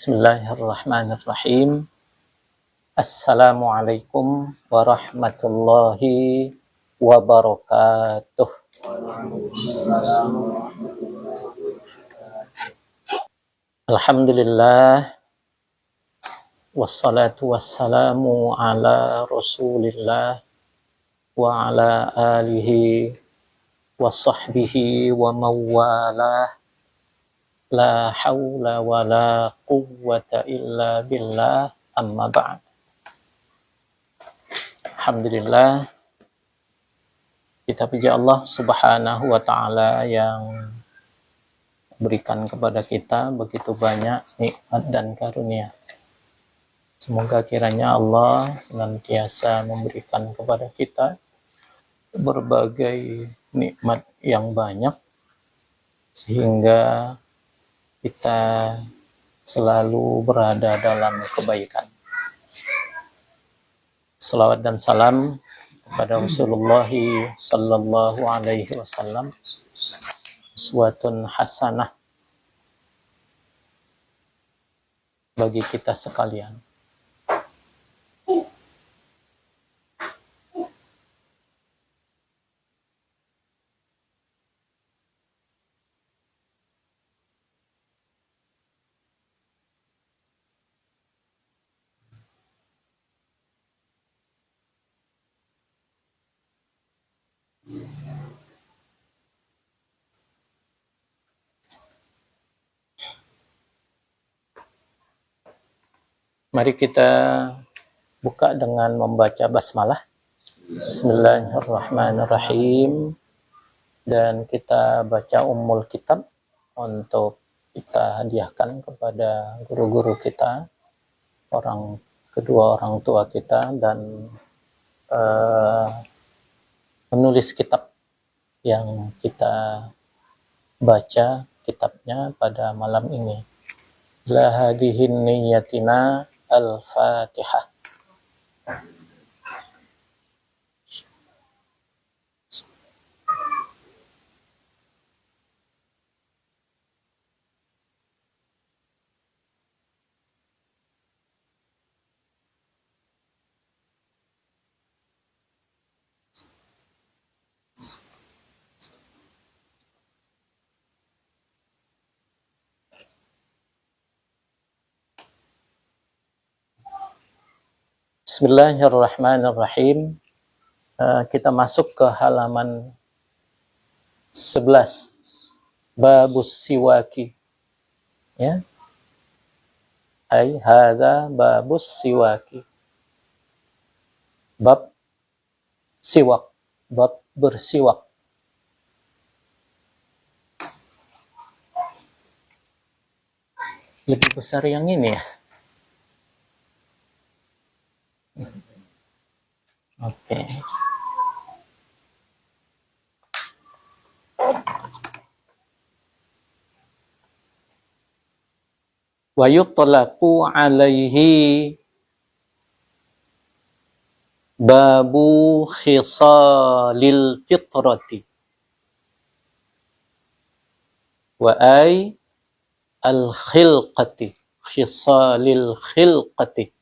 Bismillahirrahmanirrahim. Assalamualaikum warahmatullahi wabarakatuh. Alhamdulillah, wassalatu wassalamu ala rasulillah wa ala alihi wa sahbihi wa mawalah. La hawla wa la quwwata illa billah, amma ba'd. Alhamdulillah, kita puji Allah subhanahu wa ta'ala yang berikan kepada kita begitu banyak nikmat dan karunia. Semoga kiranya Allah senantiasa memberikan kepada kita berbagai nikmat yang banyak sehingga kita selalu berada dalam kebaikan. Salawat dan salam kepada Rasulullah sallallahu alaihi wasallam, uswatun hasanah bagi kita sekalian. Mari kita buka dengan membaca basmalah. Bismillahirrahmanirrahim. Dan kita baca Ummul Kitab untuk kita hadiahkan kepada guru-guru kita, kedua orang tua kita, dan penulis kitab yang kita baca kitabnya pada malam ini. La hadihin niyatina al-Fatihah. Bismillahirrahmanirrahim. Kita masuk ke halaman 11. Babus siwaki. Ya. Hadza babus siwaki. Bab siwak, bab bersiwak. Lebih besar yang ini ya. Oke. Wa yutlaqu alaihi babu khisalil fitrati wa ay al khilqati, khisalil khilqati.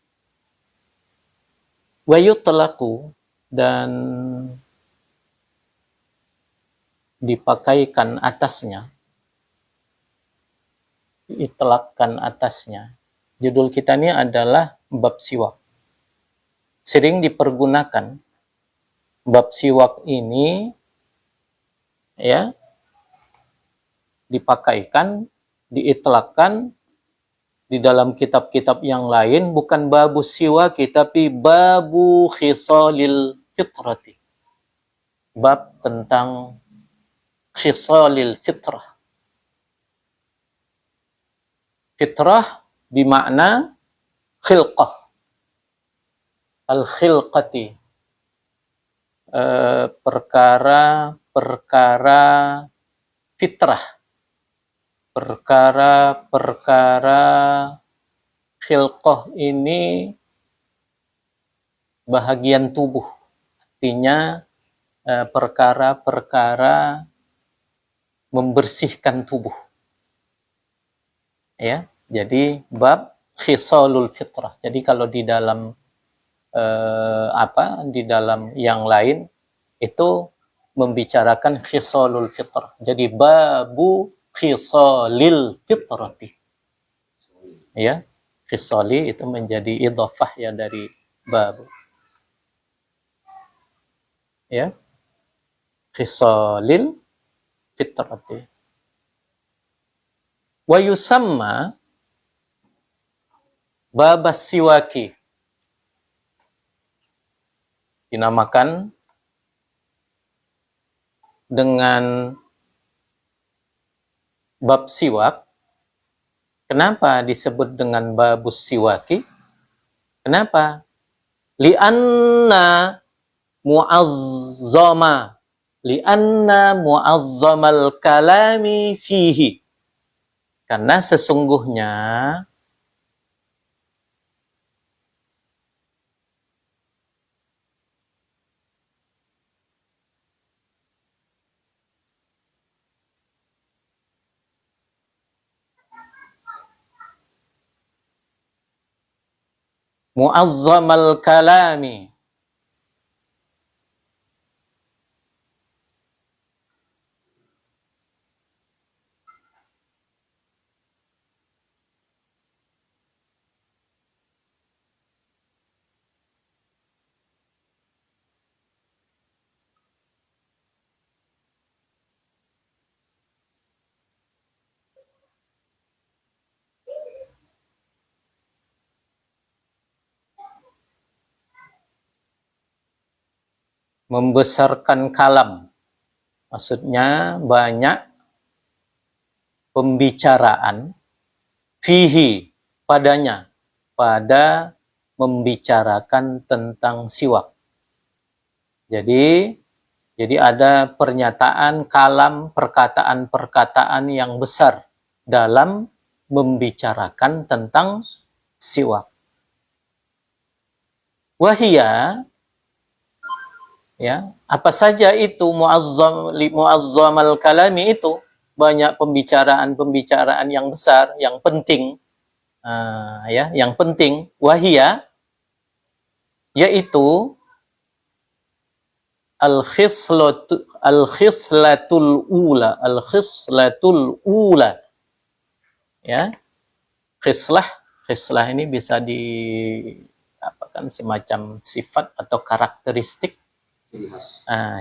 Wa yutlaqu, dan dipakaikan atasnya, diitlakkan atasnya. Judul kita ini adalah bab siwak. Sering dipergunakan bab siwak ini ya, dipakaikan, diitlakkan di dalam kitab-kitab yang lain, bukan babu siwaki tapi babu khisalil fitrati, bab tentang khisalil fitrah. Fitrah bimakna khilqah, al-khilqati, perkara-perkara fitrah, perkara-perkara khilqah ini bahagian tubuh, artinya perkara-perkara membersihkan tubuh. Ya, jadi bab khisalul fitrah. Jadi kalau di dalam di dalam yang lain itu membicarakan khisalul fitrah. Jadi babu khisalil fitrati. Ya, khisali itu menjadi idhofah ya dari babu. Ya, khisalil fitrati. Wa yusamma babas siwaki. Dinamakan dengan bab siwak. Kenapa disebut dengan babus siwaki? Kenapa? Li'anna mu'azzamal kalami fihi. Karena sesungguhnya mu'azzamal kalami membesarkan kalam. Maksudnya banyak pembicaraan fihi padanya, pada membicarakan tentang siwak. Jadi ada pernyataan kalam, perkataan-perkataan yang besar dalam membicarakan tentang siwak. Wahia, ya, apa saja itu mu'azzamal kalami itu? Banyak pembicaraan yang besar, yang penting, ya, yang penting. Wahia, yaitu al-khislatul ula, ya. Khislah ini bisa kan semacam sifat atau karakteristik,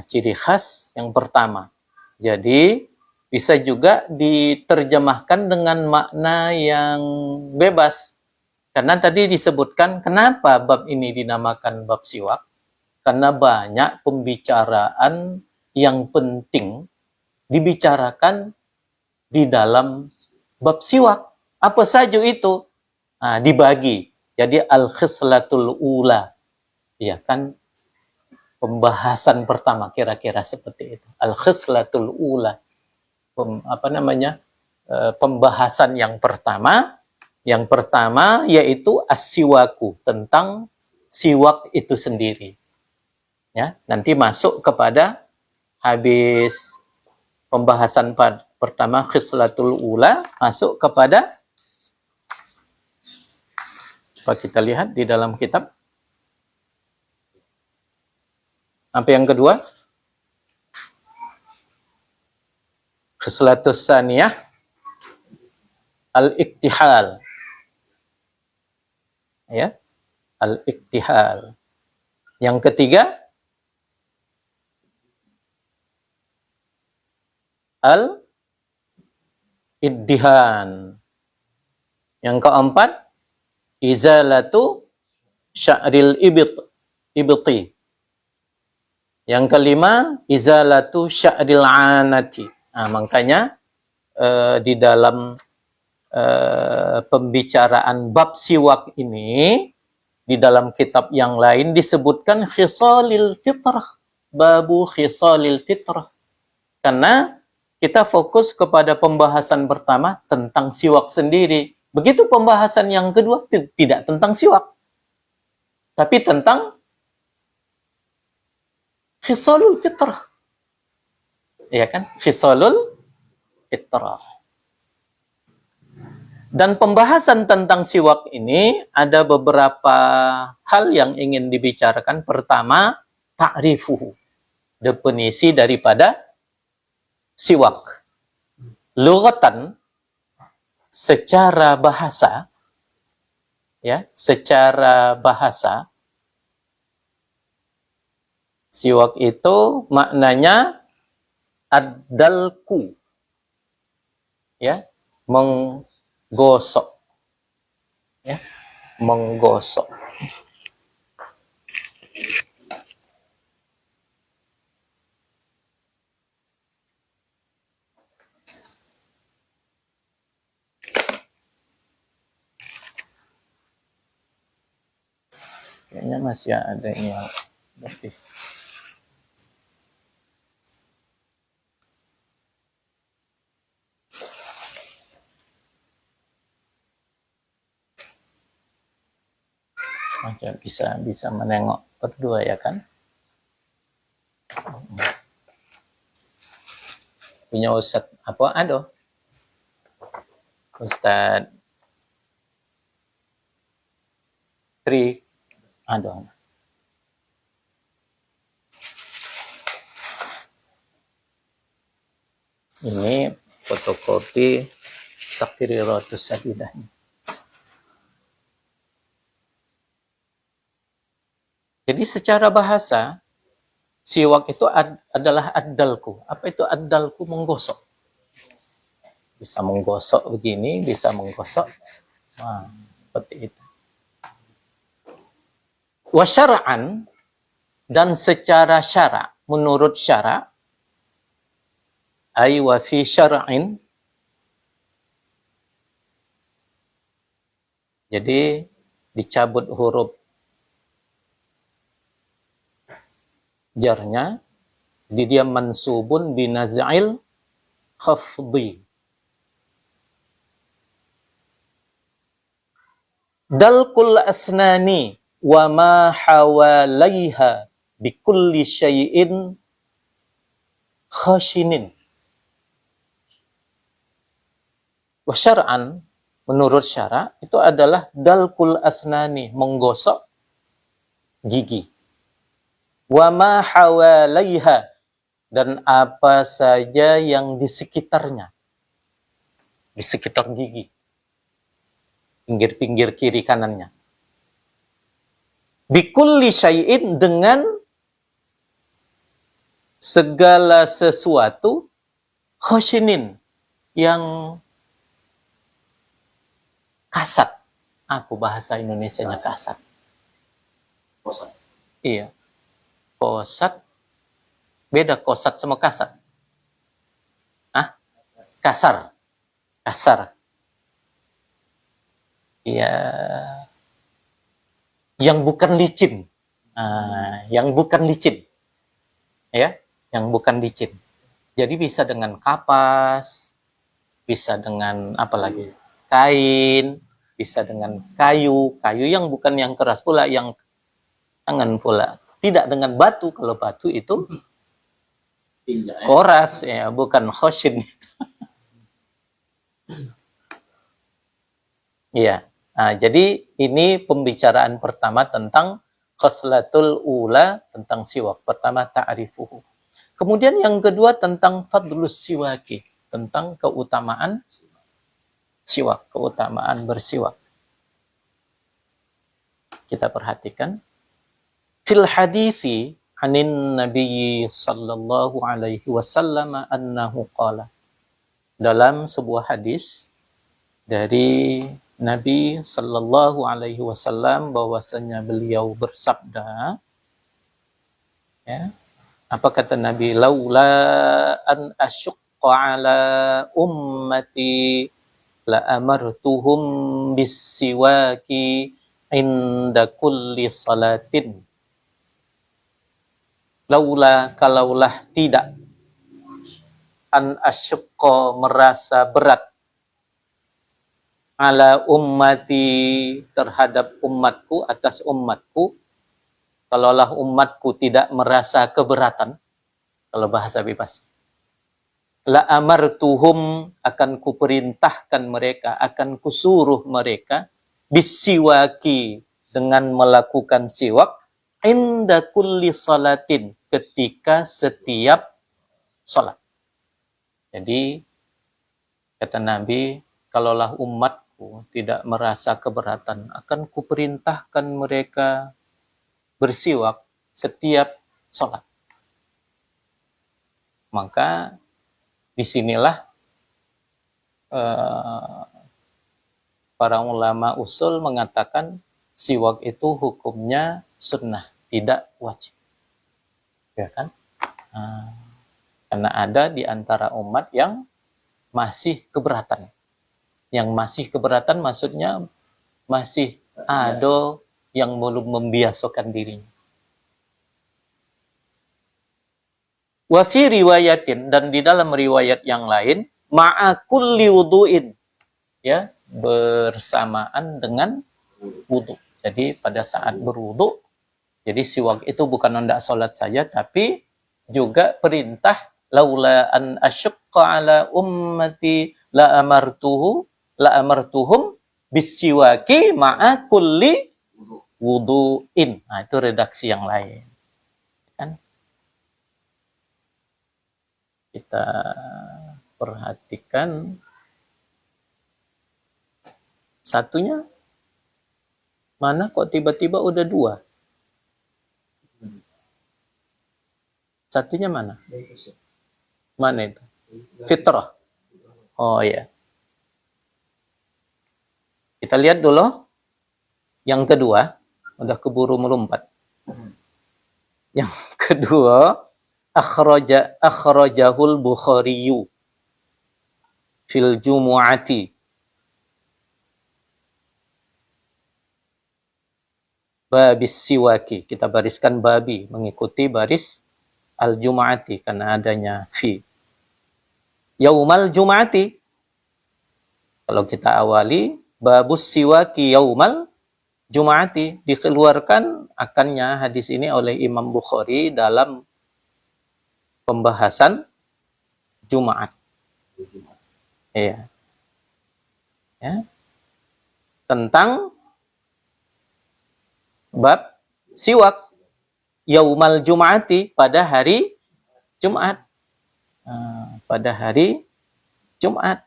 ciri khas yang pertama. Jadi bisa juga diterjemahkan dengan makna yang bebas. Karena tadi disebutkan kenapa bab ini dinamakan bab siwak. Karena banyak pembicaraan yang penting dibicarakan di dalam bab siwak. Apa saja itu? Dibagi. Jadi al-khislatul ula. Ya kan, pembahasan pertama kira-kira seperti itu. Al-khislatul ula. Pembahasan yang pertama. Yang pertama yaitu as-siwaku, tentang siwak itu sendiri. Ya, nanti masuk kepada habis pembahasan pertama khislatul ula, masuk kepada apa kita lihat di dalam kitab. Apa yang kedua? Khislatus saniyah al-iktihal. Ya, al-iktihal. Yang ketiga al-iddihan. Yang keempat izalatu sya'ril ibti. Yang kelima izalatu sya'ril anati. Makanya di dalam pembicaraan bab siwak ini, di dalam kitab yang lain disebutkan khisalil fitrah, babu khisalil fitrah. Karena kita fokus kepada pembahasan pertama tentang siwak sendiri. Begitu pembahasan yang kedua tidak tentang siwak, tapi tentang khisalul fitrah. Ya kan? Khisalul fitrah. Dan pembahasan tentang siwak ini ada beberapa hal yang ingin dibicarakan. Pertama, ta'rifuhu, definisi daripada siwak. Lughatan, secara bahasa, ya, secara bahasa, siwak itu maknanya ad-dalku, ya, menggosok, ya, menggosok. Kayaknya masih ada ini yang berarti. Macam bisa menengok berdua ya kan? Punya Ustaz apa ada? Ustaz Tri ada. Ini fotokopi Takririratus Sadidahnya. Jadi secara bahasa, siwak itu adalah ad-dalku. Apa itu ad-dalku? Menggosok. Bisa menggosok begini, bisa menggosok. Nah, seperti itu. Wa syara'an, dan secara syara', menurut syara', ay wa fi syara'in, jadi dicabut huruf jarnya, jadi dia mansubun binaz'il khafdi. Dalkul asnani wa ma hawalaiha bikulli syai'in khashinin. Wa syar'an, menurut syara' itu adalah dalkul asnani, menggosok gigi. Wa ma hawalaiha, dan apa saja yang di sekitarnya, di sekitar gigi, pinggir-pinggir kiri kanannya. Bikulli syai'in, dengan segala sesuatu, khashinin, yang kasat. Aku bahasa Indonesianya kasat. Kosat. Iya. Kosat. Beda kosat sama kasat. Hah? Kasar. Kasar. Iya. Yang bukan licin. Yang bukan licin. Ya, yang bukan licin. Jadi bisa dengan kapas, bisa dengan apa lagi? Kain, bisa dengan kayu yang bukan yang keras pula, yang tangan pula. Tidak dengan batu, kalau batu itu koras, ya, bukan khoshin. Iya. Nah, jadi ini pembicaraan pertama tentang khoslatul ula, tentang siwak. Pertama, ta'rifuhu. Kemudian yang kedua tentang fadlus siwaki, tentang keutamaan siwak, keutamaan bersiwak. Kita perhatikan. Fil hadithi anin nabiyyi sallallahu alaihi wasallam annahu qala. Dalam sebuah hadis dari Nabi sallallahu alaihi wasallam, bahwasanya beliau bersabda, ya, apa kata Nabi? Laula an asyqa ala ummati la amartuhum bisiwaki inda kulli salatin. Laula, kalaulah tidak, an asyqa, merasa berat, ala ummati, terhadap umatku, atas umatku. Kalaulah umatku tidak merasa keberatan, kalau bahasa bebas, La amartuhum, akan kuperintahkan mereka, akan kusuruh mereka bisiwaki, dengan melakukan siwak inda kulli salatin, ketika setiap salat. Jadi kata Nabi, kalaulah umatku tidak merasa keberatan, akan kuperintahkan mereka bersiwak setiap salat. Maka disinilah para ulama usul mengatakan siwak itu hukumnya sunnah, tidak wajib, ya kan? Karena ada di antara umat yang masih keberatan. Yang masih keberatan maksudnya masih ada yang belum membiasakan dirinya. Wa fi riwayatin, dan di dalam riwayat yang lain, ma'a kulli wudu'in, ya, bersamaan dengan wudu. Jadi pada saat berwudu, jadi siwak itu bukan hendak salat saja, tapi juga perintah laula an asyqa ala ummati la amartuhum bisiwaki ma'a kulli wudu'in. Nah, itu redaksi yang lain. Kan? Kita perhatikan satunya, mana kok tiba-tiba udah dua? Satunya mana? Mana itu? Fitrah. Oh ya. Kita lihat dulu. Yang kedua, udah keburu melompat. Yang kedua, akhrajahul Bukhariyu fil Jumu'ati. Babis siwaki. Kita bariskan babi, mengikuti baris al-Jumu'ati karena adanya fi. Yaumal Jumu'ati. Kalau kita awali babus siwaki yaumal Jumu'ati, dikeluarkan akannya hadis ini oleh Imam Bukhari dalam pembahasan Jumat. Iya. Ya. Tentang bab siwak yaumal Jumu'ati, pada hari Jumat. Pada hari Jumat.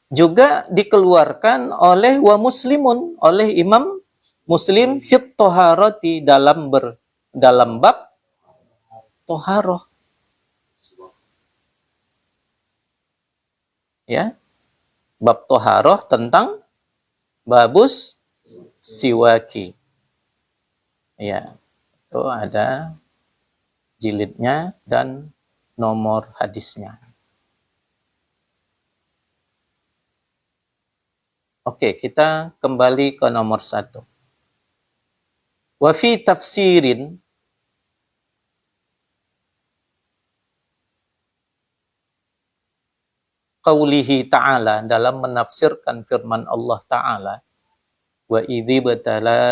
Juga dikeluarkan oleh wa muslimun, oleh Imam Muslim fit toharoti, dalam bab toharoh. Ya, bab toharoh tentang babus siwaki. Ya, itu ada jilidnya dan nomor hadisnya. Oke, kita kembali ke nomor 1. Wa fi tafsirin, qaulihi ta'ala, dalam menafsirkan firman Allah Ta'ala, wa idzi batala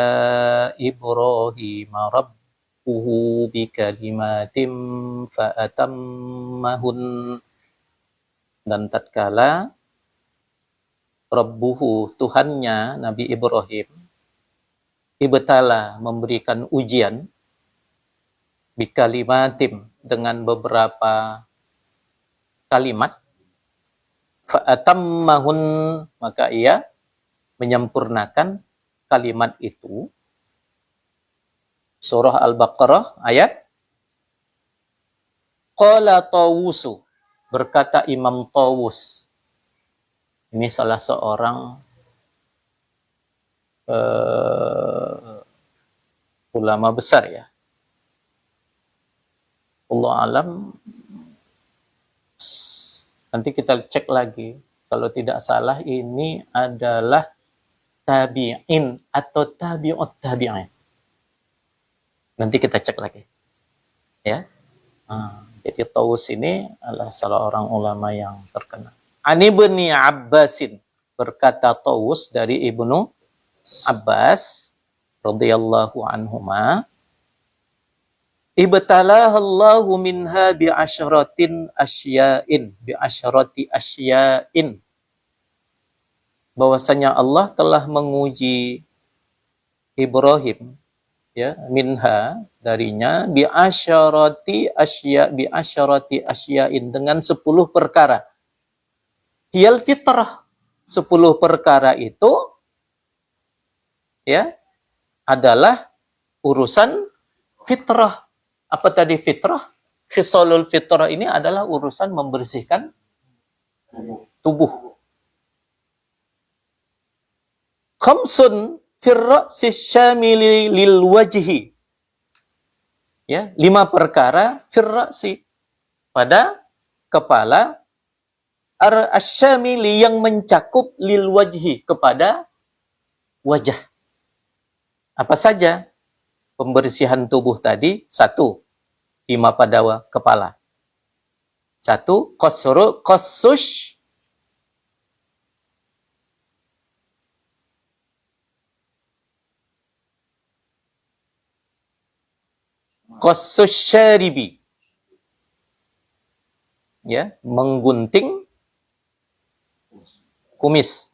Ibrahim rabbuhu bikalimatim fa'atammahun, dan tatkala Rabbuhu, Tuhannya Nabi Ibrahim, ibtala, memberikan ujian, bikalimatim, dengan beberapa kalimat, fa'atammahun, maka ia menyempurnakan kalimat itu. Surah Al-Baqarah ayat, qala Tawusu, berkata Imam Tawus. Ini salah seorang ulama besar ya. Allah alam, nanti kita cek lagi. Kalau tidak salah ini adalah tabi'in atau tabi'ut tabi'in. Nanti kita cek lagi. Ya. Jadi Tawus ini adalah salah orang ulama yang terkenal. Ani ibni Abbasin, berkata Tawus dari Ibnu Abbas radhiyallahu anhuma, Ibtalahallahu minha bi'asyrati asya'in. Bahwasanya Allah telah menguji Ibrahim, ya, minha, darinya, bi'asyrati asya'in, dengan 10 perkara. Hiyal fitrah, 10 perkara itu, ya, adalah urusan fitrah. Apa tadi fitrah? Khisalul fitrah ini adalah urusan membersihkan tubuh. Khamsun firra'si syamili lil wajhi. Ya, 5 perkara firra'si, pada kepala, ar-syamili, yang mencakup, lil wajhi, kepada wajah. Apa saja? Pembersihan tubuh tadi, 1, 5 pada kepala. 1, qassush syaribi, ya, menggunting kumis.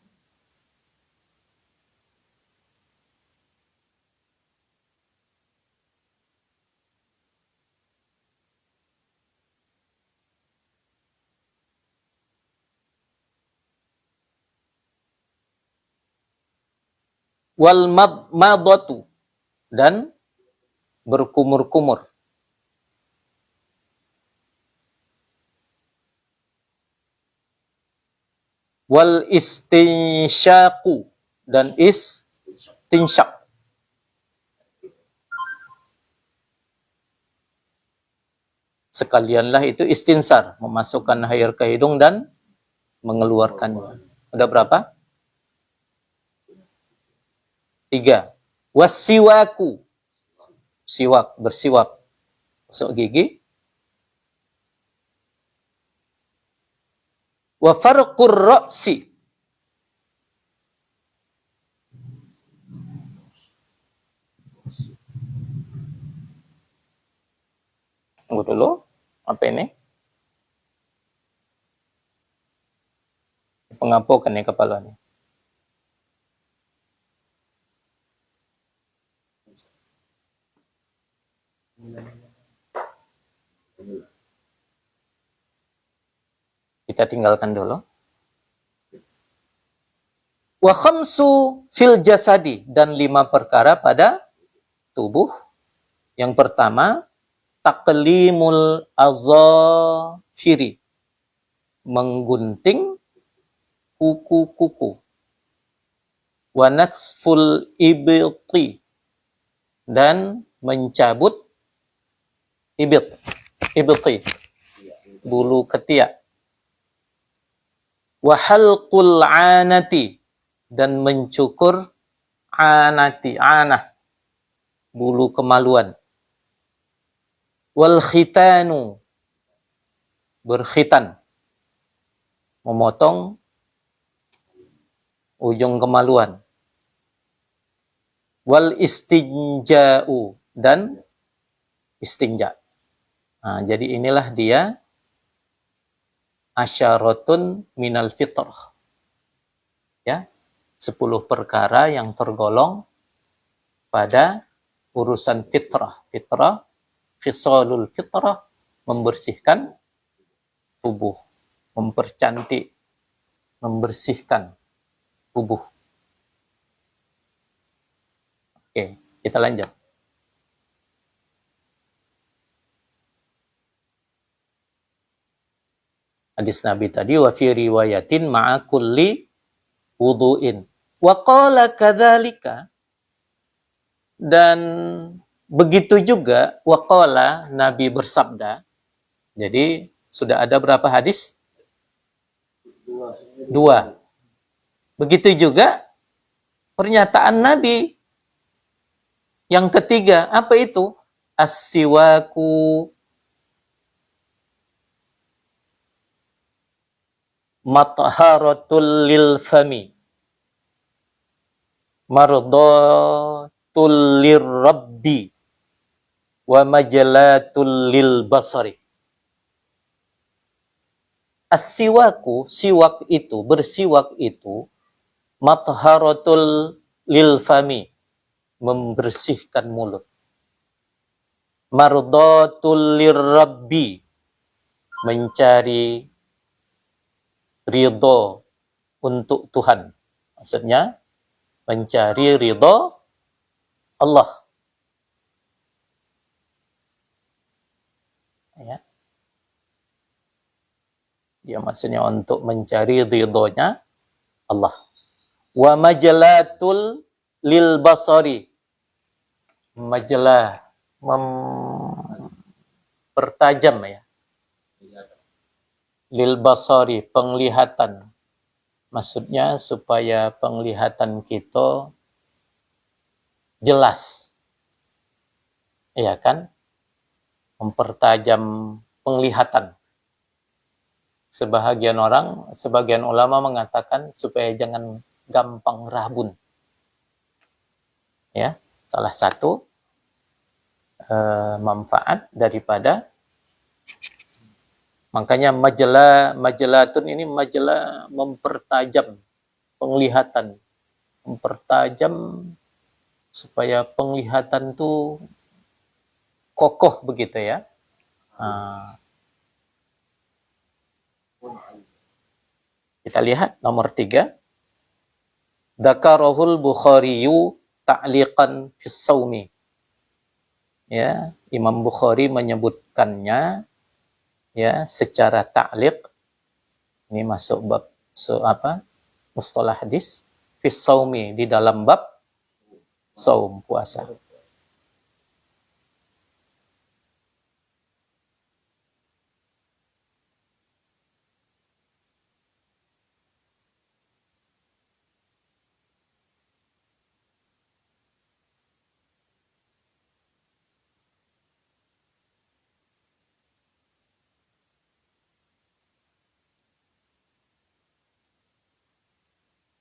Wal madatu, dan berkumur-kumur. Wal istinsyaku, dan istinsyak. Sekalianlah itu istinsar, memasukkan air ke hidung dan mengeluarkannya. Ada berapa? 3. Wasiwaku, siwak, bersiwak, masuk gigi. Wa farqur ra'si, tunggu dulu, apa ini? Pengapukan ya kepala ini. Kita tinggalkan dulu. Wa khamsu fil jasadi, dan 5 perkara pada tubuh. Yang pertama, taqlimul azafiri, menggunting kuku-kuku. Wa natsful ibti, dan mencabut ibti, bulu ketiak. Wa halqul anati, dan mencukur anah, bulu kemaluan. Wal khitanu, berkhitan, memotong ujung kemaluan. Wal istinja'u, dan istinja. Nah, jadi inilah dia asyaratun minal fitrah. Ya, 10 perkara yang tergolong pada urusan fitrah. Fitrah, khisalul fitrah, membersihkan tubuh, mempercantik, membersihkan tubuh. Oke, kita lanjut. Hadis Nabi tadi, wa fi riwayatin ma'a kulli wudu'in. Wa qala kadzalika, dan begitu juga, wa qala, Nabi bersabda. Jadi sudah ada berapa hadis? 2. Begitu juga pernyataan Nabi yang ketiga, apa itu? As-siwaku matharatul lil fami mardatul lirabbi wa majalatul lil basari. As-siwaku, siwak itu, bersiwak itu, matharatul lil fami, membersihkan mulut. Mardatul lirrabbi, mencari ridho untuk Tuhan. Maksudnya, mencari ridho Allah. Ya. Dia maksudnya untuk mencari ridhonya Allah. Wa majalatul lil basari. Majalah, mempertajam ya. Lil basari, penglihatan. Maksudnya supaya penglihatan kita jelas. Iya kan? Mempertajam penglihatan. Sebagian ulama mengatakan supaya jangan gampang rabun. Ya, salah satu manfaat daripada, makanya majalatun ini majalah mempertajam penglihatan, mempertajam supaya penglihatan tuh kokoh begitu ya. Kita lihat nomor 3. Dzakarahul Bukhariyu ta'liqan fis saumi. Ya, Imam Bukhari menyebutkannya ya secara ta'liq. Ini masuk bab mustalah hadis fis saumi, di dalam bab saum, puasa.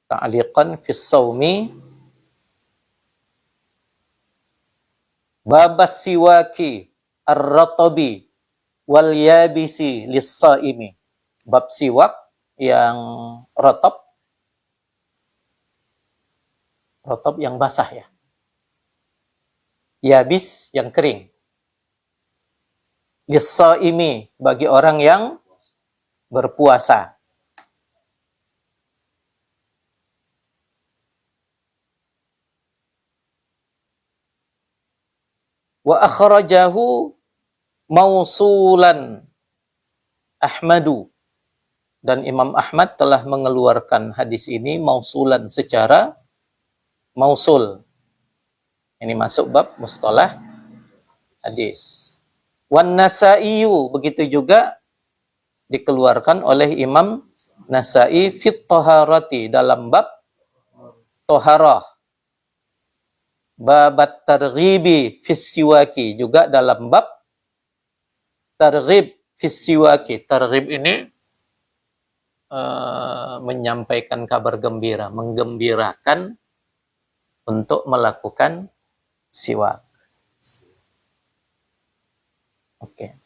Ta'liqan fis saumi babas siwaki ar-ratabi wal yabisi lis-saimi. Bab siwak yang rotab yang basah ya. Yabis yang kering. Lis-saimi, bagi orang yang berpuasa. Wa akhrajahu mausulan Ahmadu, dan Imam Ahmad telah mengeluarkan hadis ini mausulan, secara mausul. Ini masuk bab mustalah hadis. Wan Nasaiyu, begitu juga dikeluarkan oleh Imam Nasai fit taharati, dalam bab toharah. Babat targhibi fis siwaki, juga dalam bab targhib fis siwaki. Targhib ini menyampaikan kabar gembira, menggembirakan untuk melakukan siwak. Oke.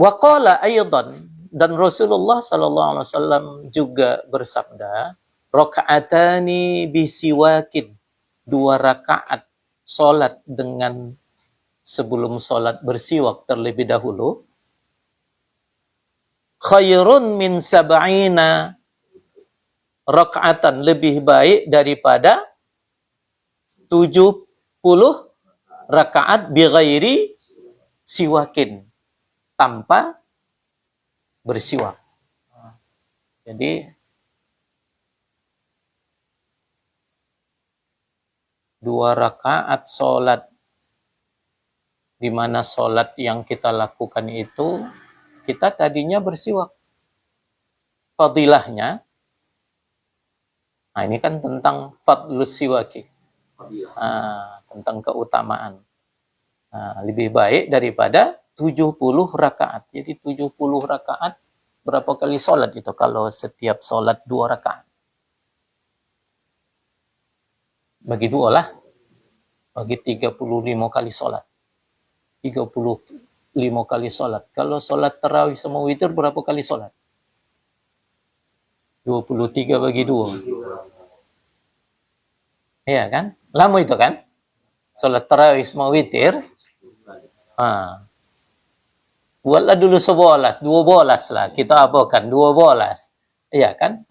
Wa qala aidan, dan Rasulullah sallallahu alaihi wasallam juga bersabda, raka'atani bisiwakin, 2 rakaat salat dengan sebelum salat bersiwak terlebih dahulu, khairun min sab'ina raka'atan, lebih baik daripada 70 rakaat bighairi siwakin, tanpa bersiwak. Jadi 2 rakaat sholat, di mana sholat yang kita lakukan itu kita tadinya bersiwak. Fadilahnya, nah ini kan tentang fadlus siwaki, tentang keutamaan. Lebih baik daripada 70 rakaat. Jadi 70 rakaat berapa kali sholat itu kalau setiap sholat 2 rakaat? Bagi 2 lah, bagi 35 kali sholat. 35 kali sholat. Kalau sholat tarawih sama witir berapa kali sholat? 23 bagi 2. Iya kan? Lama itu kan? Sholat tarawih sama witir. Buatlah dulu 11, 12 lah. Kita apakan 12. Iya kan?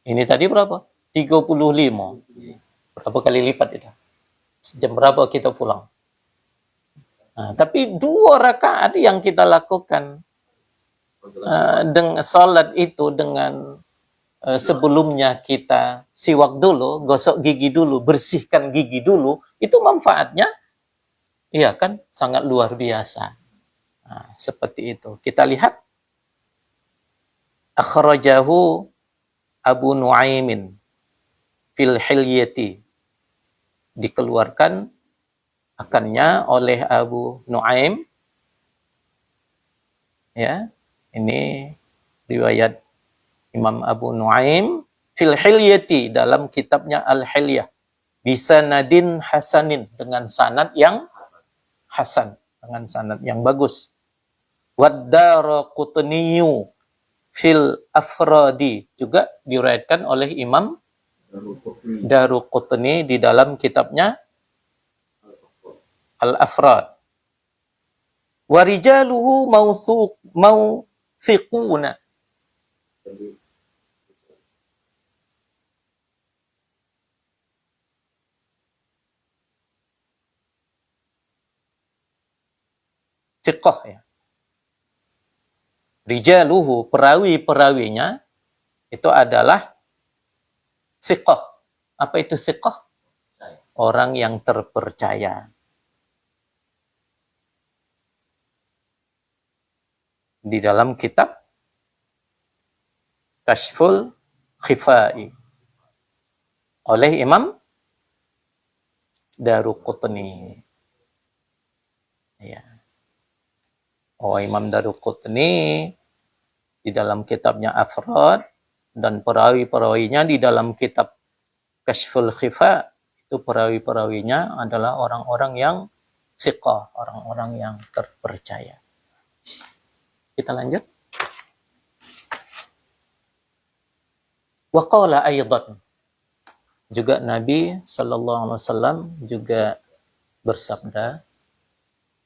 Ini tadi berapa? 35. Berapa kali lipat itu? Jam berapa kita pulang? Tapi 2 rakaat yang kita lakukan dengan salat itu dengan sebelumnya kita siwak dulu, gosok gigi dulu, bersihkan gigi dulu, itu manfaatnya iya kan sangat luar biasa. Seperti itu. Kita lihat akhrajahu Abu Nuaimin fil Hilyati, dikeluarkan akannya oleh Abu Nuaim. Ya, ini riwayat Imam Abu Nuaim fil Hilyati dalam kitabnya Al-Hilyah, bisanadin hasanin, dengan sanad yang hasan, dengan sanad yang bagus. Wad-Daraqutniyu fil Afradi, juga diriwayatkan oleh Imam Daruqutni di dalam kitabnya Al-Afrad. Wa rijaluhu mawthiquna. Thiqah ya. Rijaluhu, perawi-perawinya itu adalah thiqah. Apa itu thiqah? Orang yang terpercaya. Di dalam kitab Kashful Khifai oleh Imam Daruqutni. Ya. Imam Daruqutni di dalam kitabnya Afrad, dan perawi-perawinya di dalam kitab Kashful Khifa, itu perawi-perawinya adalah orang-orang yang thiqah, orang-orang yang terpercaya. Kita lanjut. Wa qala aidan, juga Nabi sallallahu alaihi wasallam juga bersabda,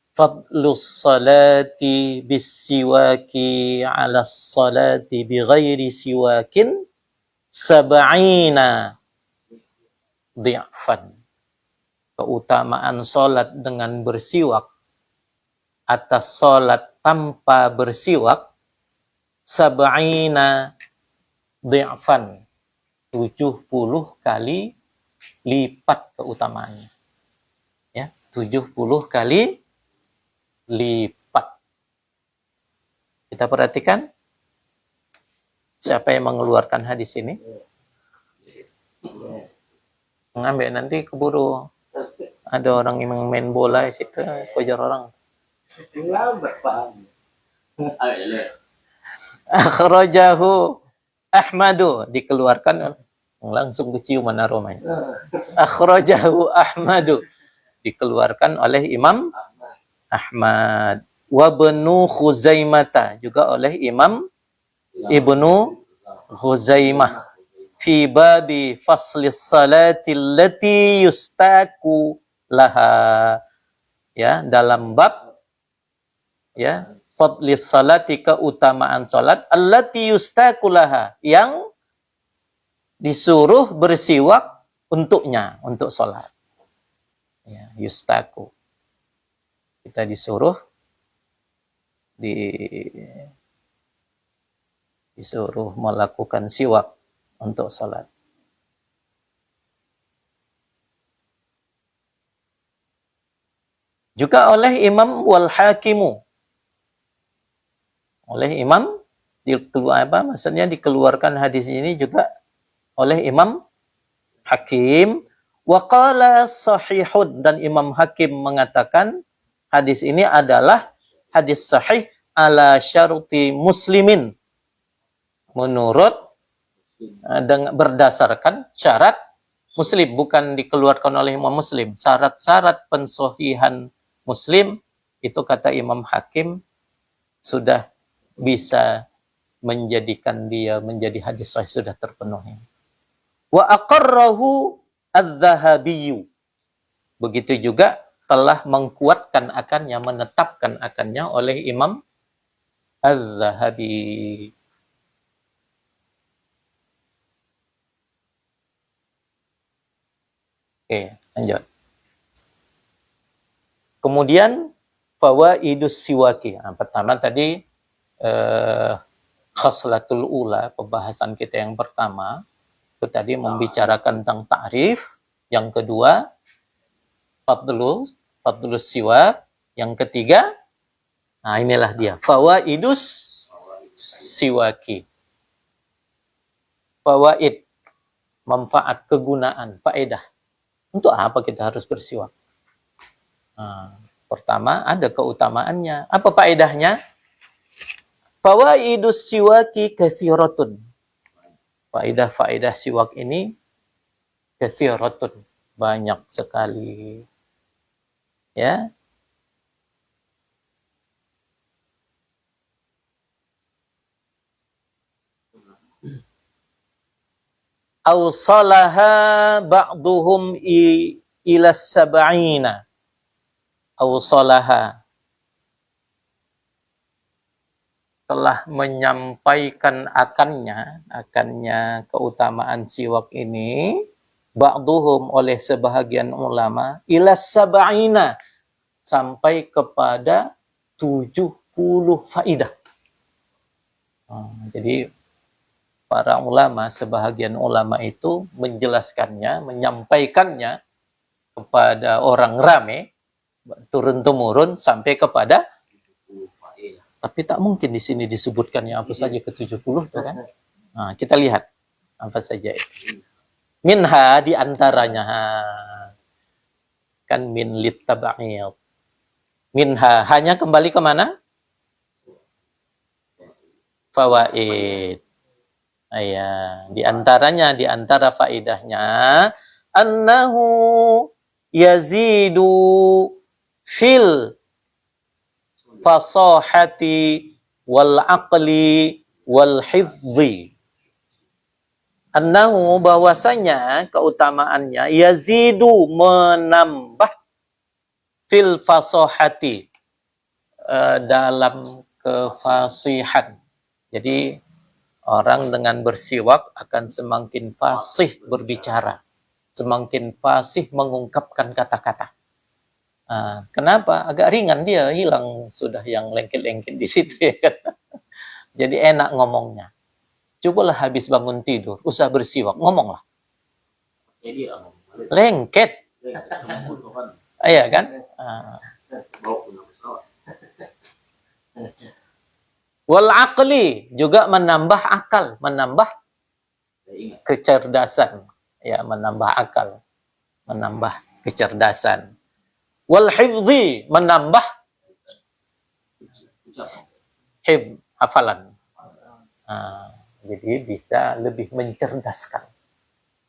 fadlus salati bis siwaki ala salati bi ghairi siwakin sab'ina dhi'fan. Keutamaan salat dengan bersiwak atas salat tanpa bersiwak sab'ina dhi'fan, 70 kali lipat keutamaannya. Ya, 70 kali lipat. Kita perhatikan siapa yang mengeluarkan hadis ini. Ngambil nanti keburu ada orang yang main bola di situ, kejar orang. Akhrajahu Ahmadu, dikeluarkan, langsung keciuman aromanya. Akhrajahu Ahmadu, dikeluarkan oleh Imam Ahmad. Wabnu Khuzaimah, juga oleh Imam Ibnu Khuzaimah. Fi babi faslis salati allati yustaku laha. Ya, dalam bab ya, fadlis salati, keutamaan salat, allati yustaku laha, yang disuruh bersiwak untuknya, untuk salat. Ya, yustaku. Kita disuruh disuruh melakukan siwak untuk salat. Juga oleh Imam wal Hakimu, oleh Imam maksudnya dikeluarkan hadis ini juga oleh Imam Hakim. Wa qala sahihun, dan Imam Hakim mengatakan hadis ini adalah hadis sahih ala syarti muslimin, menurut berdasarkan syarat Muslim, bukan dikeluarkan oleh Imam Muslim. Syarat-syarat pensohihan Muslim itu kata Imam Hakim sudah bisa menjadikan dia menjadi hadis sahih, sudah terpenuhi. Wa aqarrahu adz-Dzahabi. Begitu juga telah mengkuatkan akannya, menetapkan akannya oleh Imam Az-Zahabi. Oke, lanjut. Kemudian fawaidus siwaki. Nah, pertama tadi khaslatul ula, pembahasan kita yang pertama itu tadi membicarakan tentang ta'rif. Yang kedua fadlus siwak. Yang ketiga, nah inilah dia, fawaidus siwaki. Fawaid, manfaat, kegunaan, faedah. Untuk apa kita harus bersiwak? Nah, pertama, ada keutamaannya. Apa faedahnya? Fawaidus siwaki kathiratun. Faedah-faedah siwak ini kathiratun, banyak sekali. Ya. Awsalaha ba'duhum ila sab'ina. Awsalaha, telah menyampaikan akannya keutamaan siwak ini, ba'duhum, oleh sebahagian ulama, ila sab'ina, sampai kepada 70 faidah. Jadi para ulama, sebahagian ulama itu menjelaskannya, menyampaikannya kepada orang rame, turun-temurun sampai kepada, tapi tak mungkin di sini disebutkannya apa saja ke 70 tuh kan. Nah, kita lihat apa saja itu. Minha, di antaranya, kan min littaba'id. Minha, hanya kembali ke mana? Fawaid. Di antaranya, di antara faidahnya, annahu yazidu fil fasahati wal aqli wal hifzi. Annahu, bahwasanya keutamaannya, yazidu, menambah, fil fasahati, dalam kefasihan. Jadi orang dengan bersiwak akan semakin fasih berbicara, semakin fasih mengungkapkan kata-kata. Kenapa? Agak ringan, dia hilang sudah yang lengket-lengket di situ. Ya kan? Jadi enak ngomongnya. Cobalah habis bangun tidur, usah bersiwak, ngomonglah. Lengket. Iya kan? Wal aqli, juga menambah akal, menambah kecerdasan. Ya, menambah akal, menambah kecerdasan. Wal hifzi, menambah hafalan. Jadi bisa lebih mencerdaskan.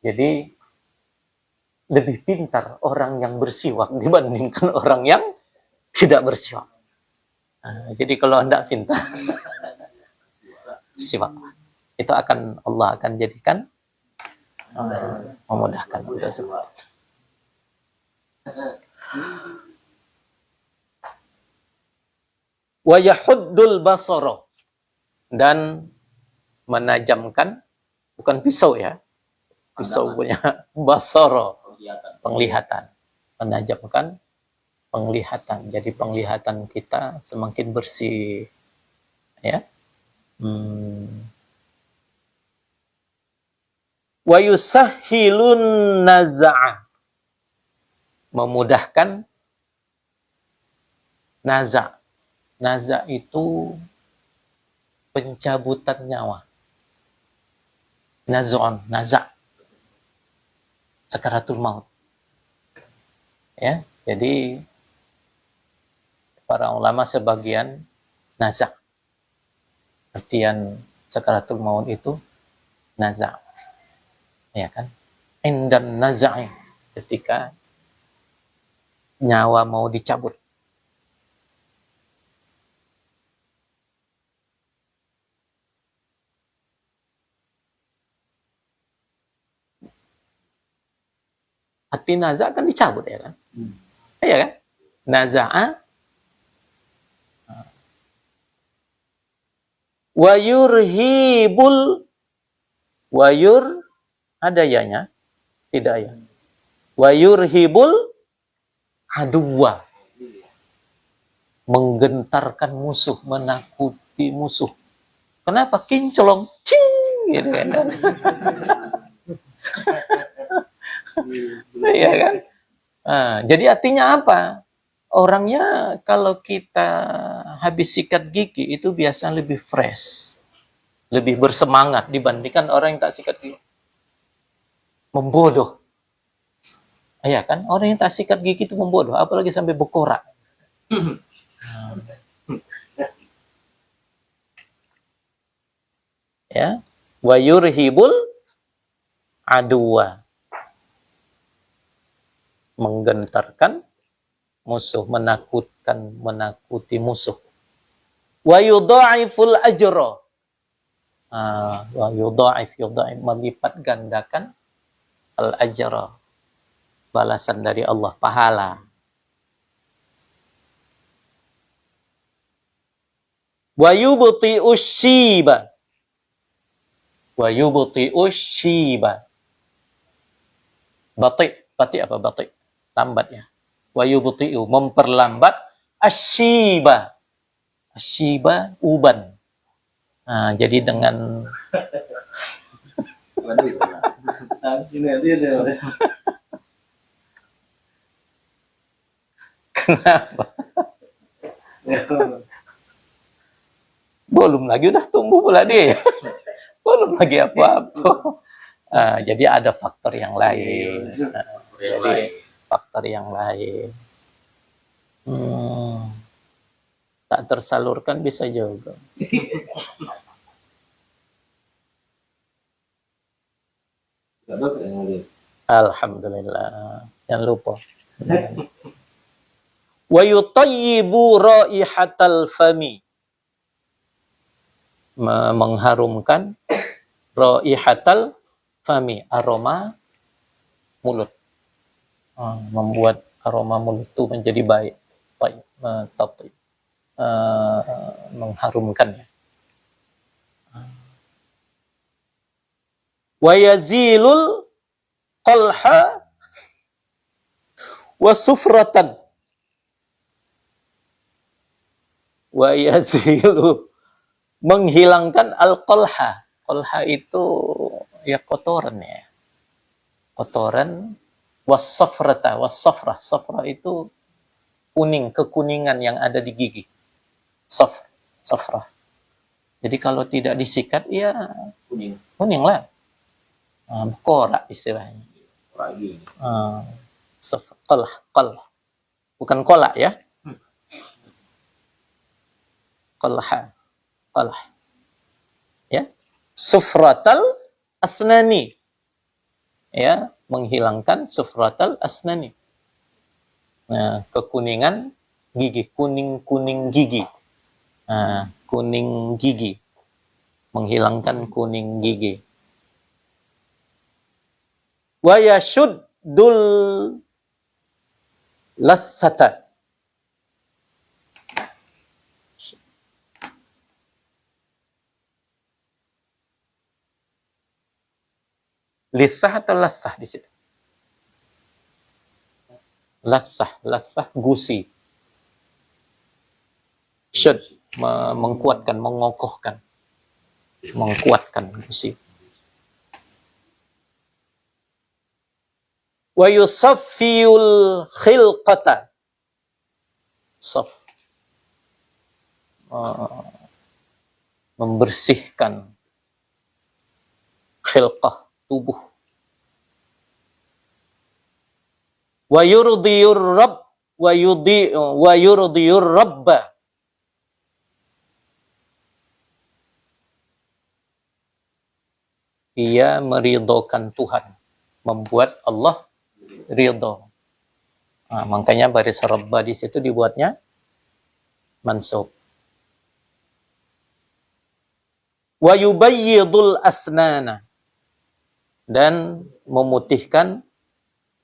Jadi lebih pintar orang yang bersiwak dibandingkan orang yang tidak bersiwak. Jadi kalau Anda pintar, siwak, itu akan Allah akan jadikan memudahkan untuk semua. Wa yahuddul basara, dan menajamkan, bukan pisau ya, pisau punya basara, penglihatan, menajamkan penglihatan. Jadi penglihatan kita semakin bersih, ya. Wa yusahhilun naza'a, memudahkan naza'. Naza' itu pencabutan nyawa. Naz'un, naza', sakaratul maut. Ya, jadi para ulama sebagian naza', artian sakaratul maut itu naza', ya kan? indan naza'i, ketika nyawa mau dicabut. Hati naza' kan dicabut ya kan? Iya kan? Naza'a wa yurhibul wayur, ada yanya? Tidak ya. Wa yurhibul aduwa, menggentarkan musuh, menakuti musuh. Kenapa? Kinclong, cing, gitu kan? Iya kan? Nah, jadi artinya apa? Orangnya kalau kita habis sikat gigi itu biasanya lebih fresh, lebih bersemangat dibandingkan orang yang tak sikat gigi. Membodoh. Iya kan? Orang yang tak sikat gigi itu membodoh, apalagi sampai berkorak. Ya. Wa yurhibul aduwa, menggentarkan musuh, menakutkan, menakuti musuh. Wa yudha'iful ajra. Wa yudha'if, melipat gandakan al ajra, balasan dari Allah, pahala. Wa yubti'u syiba. Wa yubti'u syiba. Batik apa batik? Lambat ya. Wa yubti'u, memperlambat asyiba. Asyiba uban. Nah, jadi dengan kenapa? Belum lagi udah tumbuh pula dia. Belum lagi apa-apa. Jadi ada faktor yang lain. Jadi faktor yang lain. Tak tersalurkan bisa juga. Alhamdulillah. Jangan lupa. Wa yutayyibu raihatal fami, mengharumkan raihatal fami, aroma mulut. Membuat aroma mulut itu menjadi baik, mengharumkannya. Wa yazilul qalha wa sufratan. Wa yazilu, menghilangkan al-qalha. Qalha itu ya kotoran ya. Kotoran. Was-safrata, was-safrah. Safrah itu kuning, kekuningan yang ada di gigi. Safrah. Jadi kalau tidak disikat ya kuning lah. Korak istilahnya. Qalh. Bukan kolak ya. Qalha. Ya. Sufratal asnani. Ya, menghilangkan sufratal asnani. Nah, kekuningan gigi, kuning gigi. Kuning gigi. Menghilangkan kuning gigi. Wa yashuddul lathata. Lisah atau lasah di situ? Lasah gusi. Syud, mengkuatkan, mengokohkan. Mengkuatkan gusi. Wa yusaffiyul khilqata. Saf. Membersihkan khilqah, tubuh. Wa yurdiyur rabb wa yurdiyur rabba. Ia meridhokan Tuhan. membuat Allah ridho. Nah, makanya baris rabba di situ dibuatnya mansub. Wa yubayyidul asnana, dan memutihkan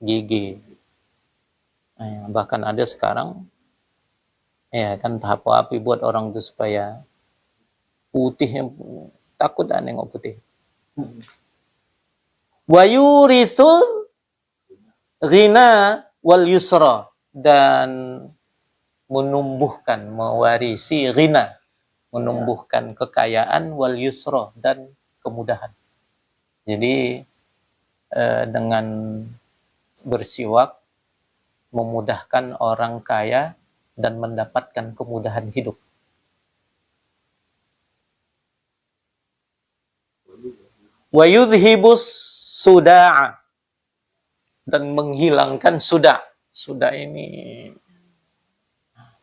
gigi. Nah, bahkan ada sekarang ya kan tahap api buat orang itu supaya putih, yang takut ada nengok putih. Wa yurithul ghina wal yusra, dan menumbuhkan, mewarisi ghina, menumbuhkan kekayaan, wal yusra, dan kemudahan. Jadi dengan bersiwak memudahkan orang kaya dan mendapatkan kemudahan hidup. Wa yudhibus suda'a, dan menghilangkan suda. Suda ini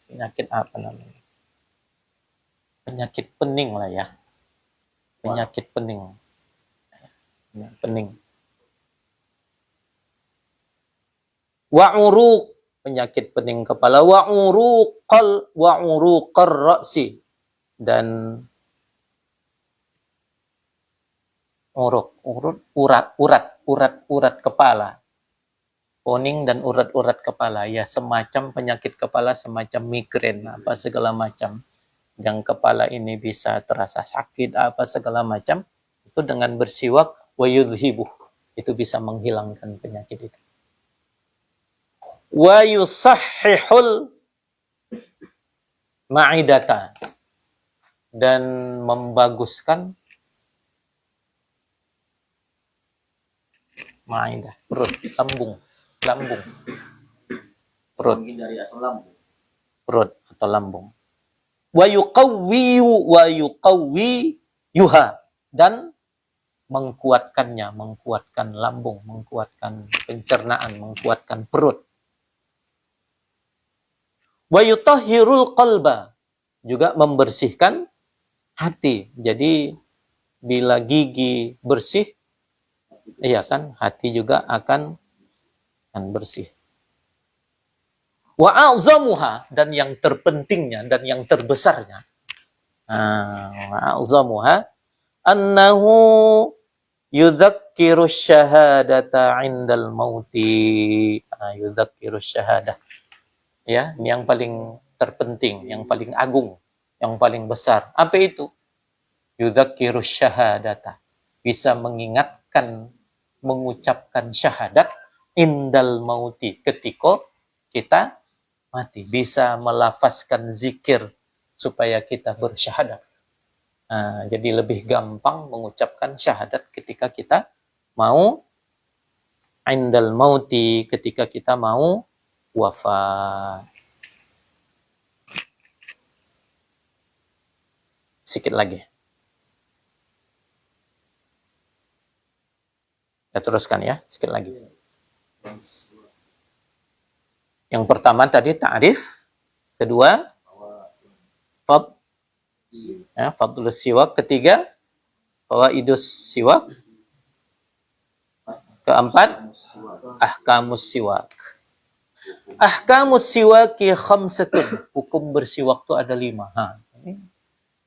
penyakit apa namanya? Penyakit pening lah ya. Penyakit pening. Pening. Wa uruq, penyakit pening kepala. Wa uruqar ra'si, dan urat kepala. Poning dan urat-urat kepala, ya semacam penyakit kepala, semacam migrain, apa segala macam. Yang kepala ini bisa terasa sakit, apa segala macam. Itu dengan bersiwak, wa yudhibuh, itu bisa menghilangkan penyakit itu. Wa yusahhihul ma'idata, dan membaguskan ma'idah, perut, lambung, perut, menghindari asam lambung, perut atau lambung. Wa yuqawwiyuha, dan mengkuatkannya, mengkuatkan lambung, mengkuatkan pencernaan, mengkuatkan perut. Wa yutahhirul qalba, juga membersihkan hati. Jadi bila gigi bersih, iya kan, hati juga akan bersih. Wa a'zamuha, dan yang terpentingnya dan yang terbesarnya, wa a'zamuha annahu yudzakkirus syahadata 'indal mauti. Yudzakkirus syahadah. Ya, ini yang paling terpenting, yang paling agung, yang paling besar. Apa itu? Yudzakkirus syahadata, bisa mengingatkan, mengucapkan syahadat indal mauti, ketika kita mati, bisa melafazkan zikir supaya kita bersyahadat. Jadi lebih gampang mengucapkan syahadat ketika kita mau indal mauti, ketika kita mau wafat. Sedikit lagi. Kita teruskan ya, sedikit lagi. Yang pertama tadi ta'rif, kedua fadlus siwak, ketiga fawaidus siwak, keempat ahkamus siwak. Ahkamus siwaki khamsatun, hukum bersiwak itu ada 5. Ini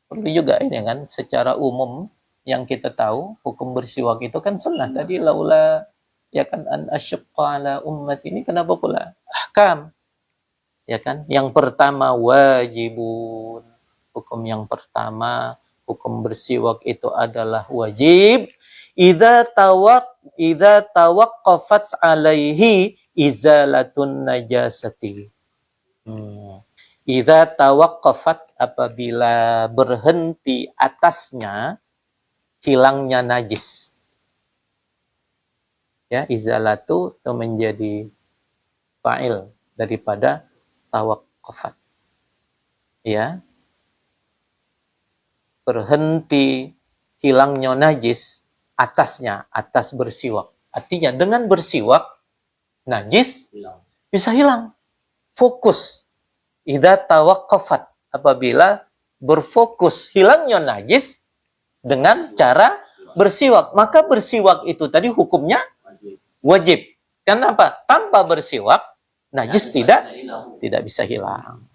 perlu juga ini kan, secara umum yang kita tahu hukum bersiwak itu kan sunnah. Tadi laula ya kan an asyqa ala ummat, ini kenapa pula ahkam? Ya kan, yang pertama wajibun. Hukum yang pertama, hukum bersiwak itu adalah wajib. Idza tawaqqafat alaihi izalatun najasati. Idza tawaqqafat, apabila berhenti atasnya hilangnya najis. Ya, izalatu itu menjadi fa'il daripada tawaqqafat. Ya. Berhenti hilangnya najis atasnya, atas bersiwak. Artinya dengan bersiwak najis bisa hilang. Fokus. Idza tawaqqafat, apabila berfokus hilangnya najis dengan cara bersiwak. Maka bersiwak itu tadi hukumnya Wajib. Kenapa? Tanpa bersiwak, najis tidak bisa hilang.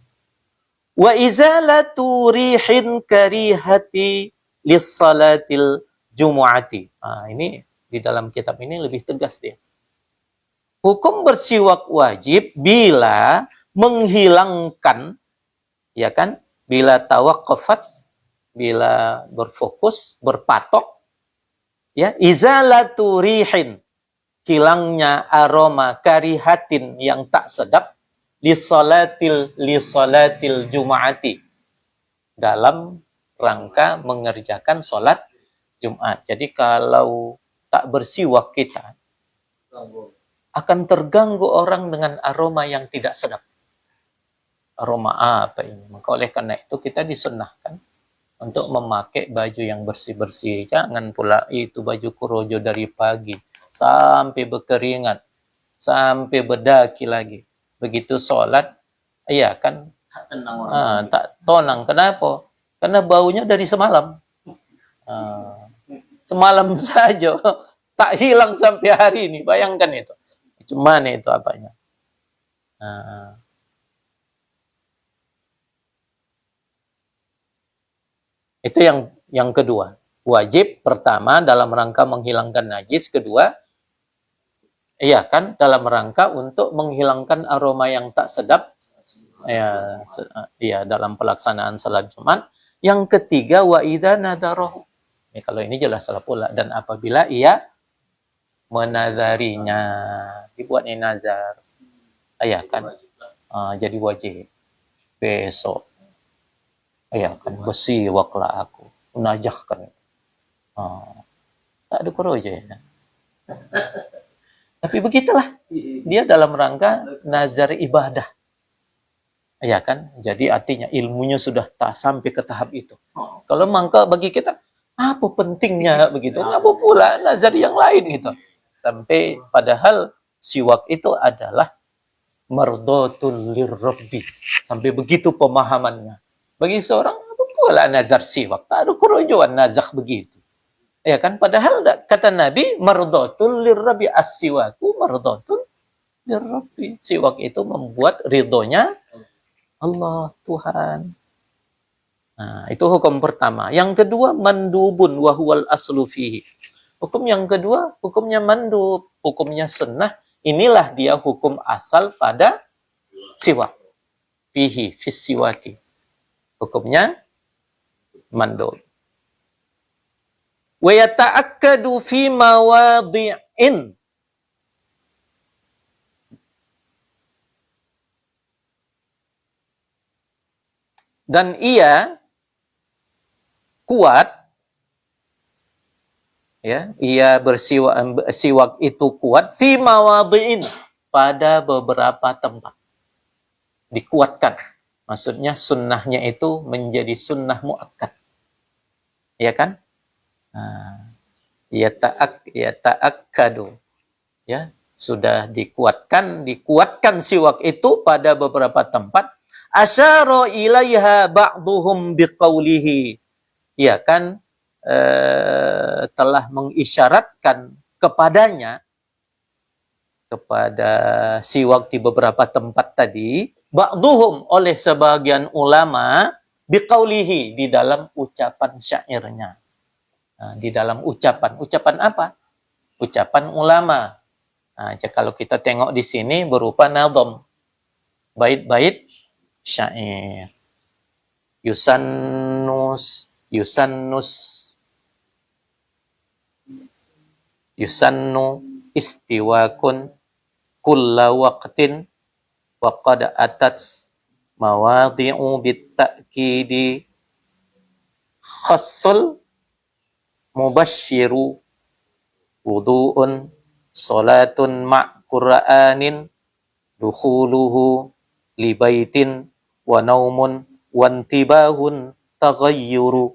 Wa izalatu rihin karihati lissalatil jumu'ati. Nah, ini di dalam kitab ini lebih tegas dia. Hukum bersiwak wajib bila menghilangkan, ya kan? Bila tawaqqafat, bila berfokus, berpatok, ya, izalatu rihin, hilangnya aroma karihatin yang tak sedap, lisolatil jumaati, dalam rangka mengerjakan sholat Jumat. Jadi kalau tak bersiwak kita akan terganggu orang dengan aroma yang tidak sedap. Aroma apa ini? Maka oleh karena itu kita disunnahkan untuk memakai baju yang bersih-bersih. Jangan pula itu baju kurojo dari pagi sampai berkeringat, sampai berdaki lagi. Begitu sholat, iya kan, tak tonang. Kenapa? Karena baunya dari semalam. Semalam saja, tak hilang sampai hari ini. Bayangkan itu. Cuman itu apanya. Itu yang kedua. Wajib pertama dalam rangka menghilangkan najis. Kedua, iya kan, dalam rangka untuk menghilangkan aroma yang tak sedap. Ya, dalam pelaksanaan salat Jumat. Yang ketiga, wa idza nadarahu. Ya, kalau ini jelas salah pula. Dan apabila ia menazarinya, dibuatnya nazar. Iya kan, jadi wajib. Besok, iya kan, bersiwaklah aku. Unajahkan. Tak ada kuroja ya. Tapi begitulah. Dia dalam rangka nazar ibadah. Ya kan? Jadi artinya ilmunya sudah tak sampai ke tahap itu. Kalau mangka bagi kita, apa pentingnya begitu? Apa pula nazar yang lain gitu. Sampai padahal siwak itu adalah mardotul lirrabbi. Sampai begitu pemahamannya. Bagi seorang, apa pula nazar siwak? Tak ada kerojoan nazar begitu. Ya kan? Padahal kata Nabi, mardotul lirrabbi, as-siwaku mardotul lirrabbi. Siwak itu membuat ridhonya Allah, Tuhan. Nah, itu hukum pertama. Yang kedua, mandubun wahuwal aslu fihi. Hukum yang kedua, hukumnya mandub, hukumnya sunnah. Inilah dia hukum asal pada siwak. Fihi, fis siwaki. Hukumnya mandub. Wa yata'akkadu fi mawadhi'in. Dan ia kuat, ya, ia siwak itu kuat fi mawadhi'in, pada beberapa tempat. Dikuatkan. Maksudnya sunnahnya itu menjadi sunnah muakkad. Ya kan? Ya ta'akkadu. Ya, sudah dikuatkan siwak itu pada beberapa tempat. Asyara ilaiha ba'duhum biqaulihi. Ya kan, telah mengisyaratkan kepadanya, kepada siwak di beberapa tempat tadi, ba'duhum, oleh sebagian ulama, biqaulihi, di dalam ucapan syairnya. Nah, di dalam ucapan apa? Ucapan ulama. Nah, kalau kita tengok di sini berupa nadham, bait-bait syair. Yusannu istiwakun kulla waqtin wa qad atat mawadhi'u bitta'kidi khassul mubashiru wudu'un salatun ma'qur'anin dukhuluhu libaitin wa naumun wantibahun taghayyuru.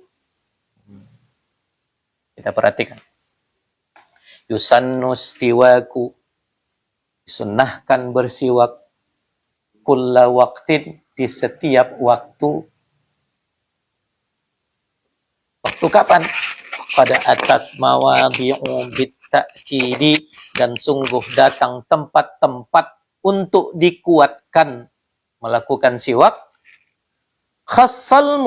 Kita perhatikan. Yusannu istiwaku, disunnahkan bersiwak, kulla waqtin, di setiap waktu. Waktu kapan? Pada atas mawadhi'u ta'kidi, dan sungguh datang tempat-tempat untuk dikuatkan melakukan siwak. Khassal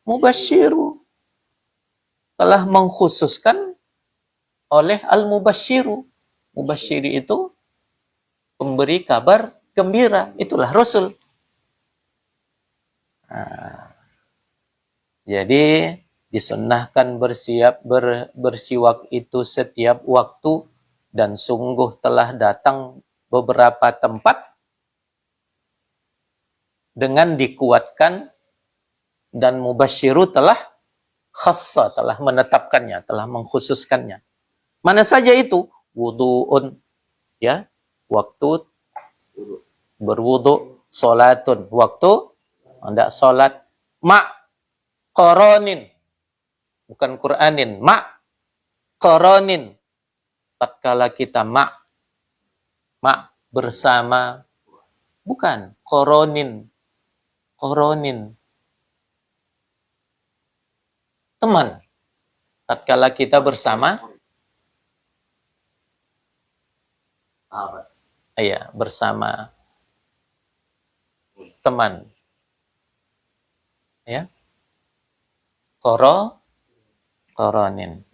mubasyiru, telah mengkhususkan oleh al-mubasyiru. Mubasyiri itu pemberi kabar gembira, itulah Rasul. Nah, jadi disunnahkan bersiwak itu setiap waktu, dan sungguh telah datang beberapa tempat dengan dikuatkan, dan mubasyiru telah khassa, telah menetapkannya, telah mengkhususkannya. Mana saja itu? Wudu'un, ya, waktu berwudu, salatun, waktu hendak salat, qaranin, bukan Qur'anin, qaranin, tatkala kita bersama, bukan qaranin, teman, tatkala kita bersama, iya, bersama teman, ya, qaranin.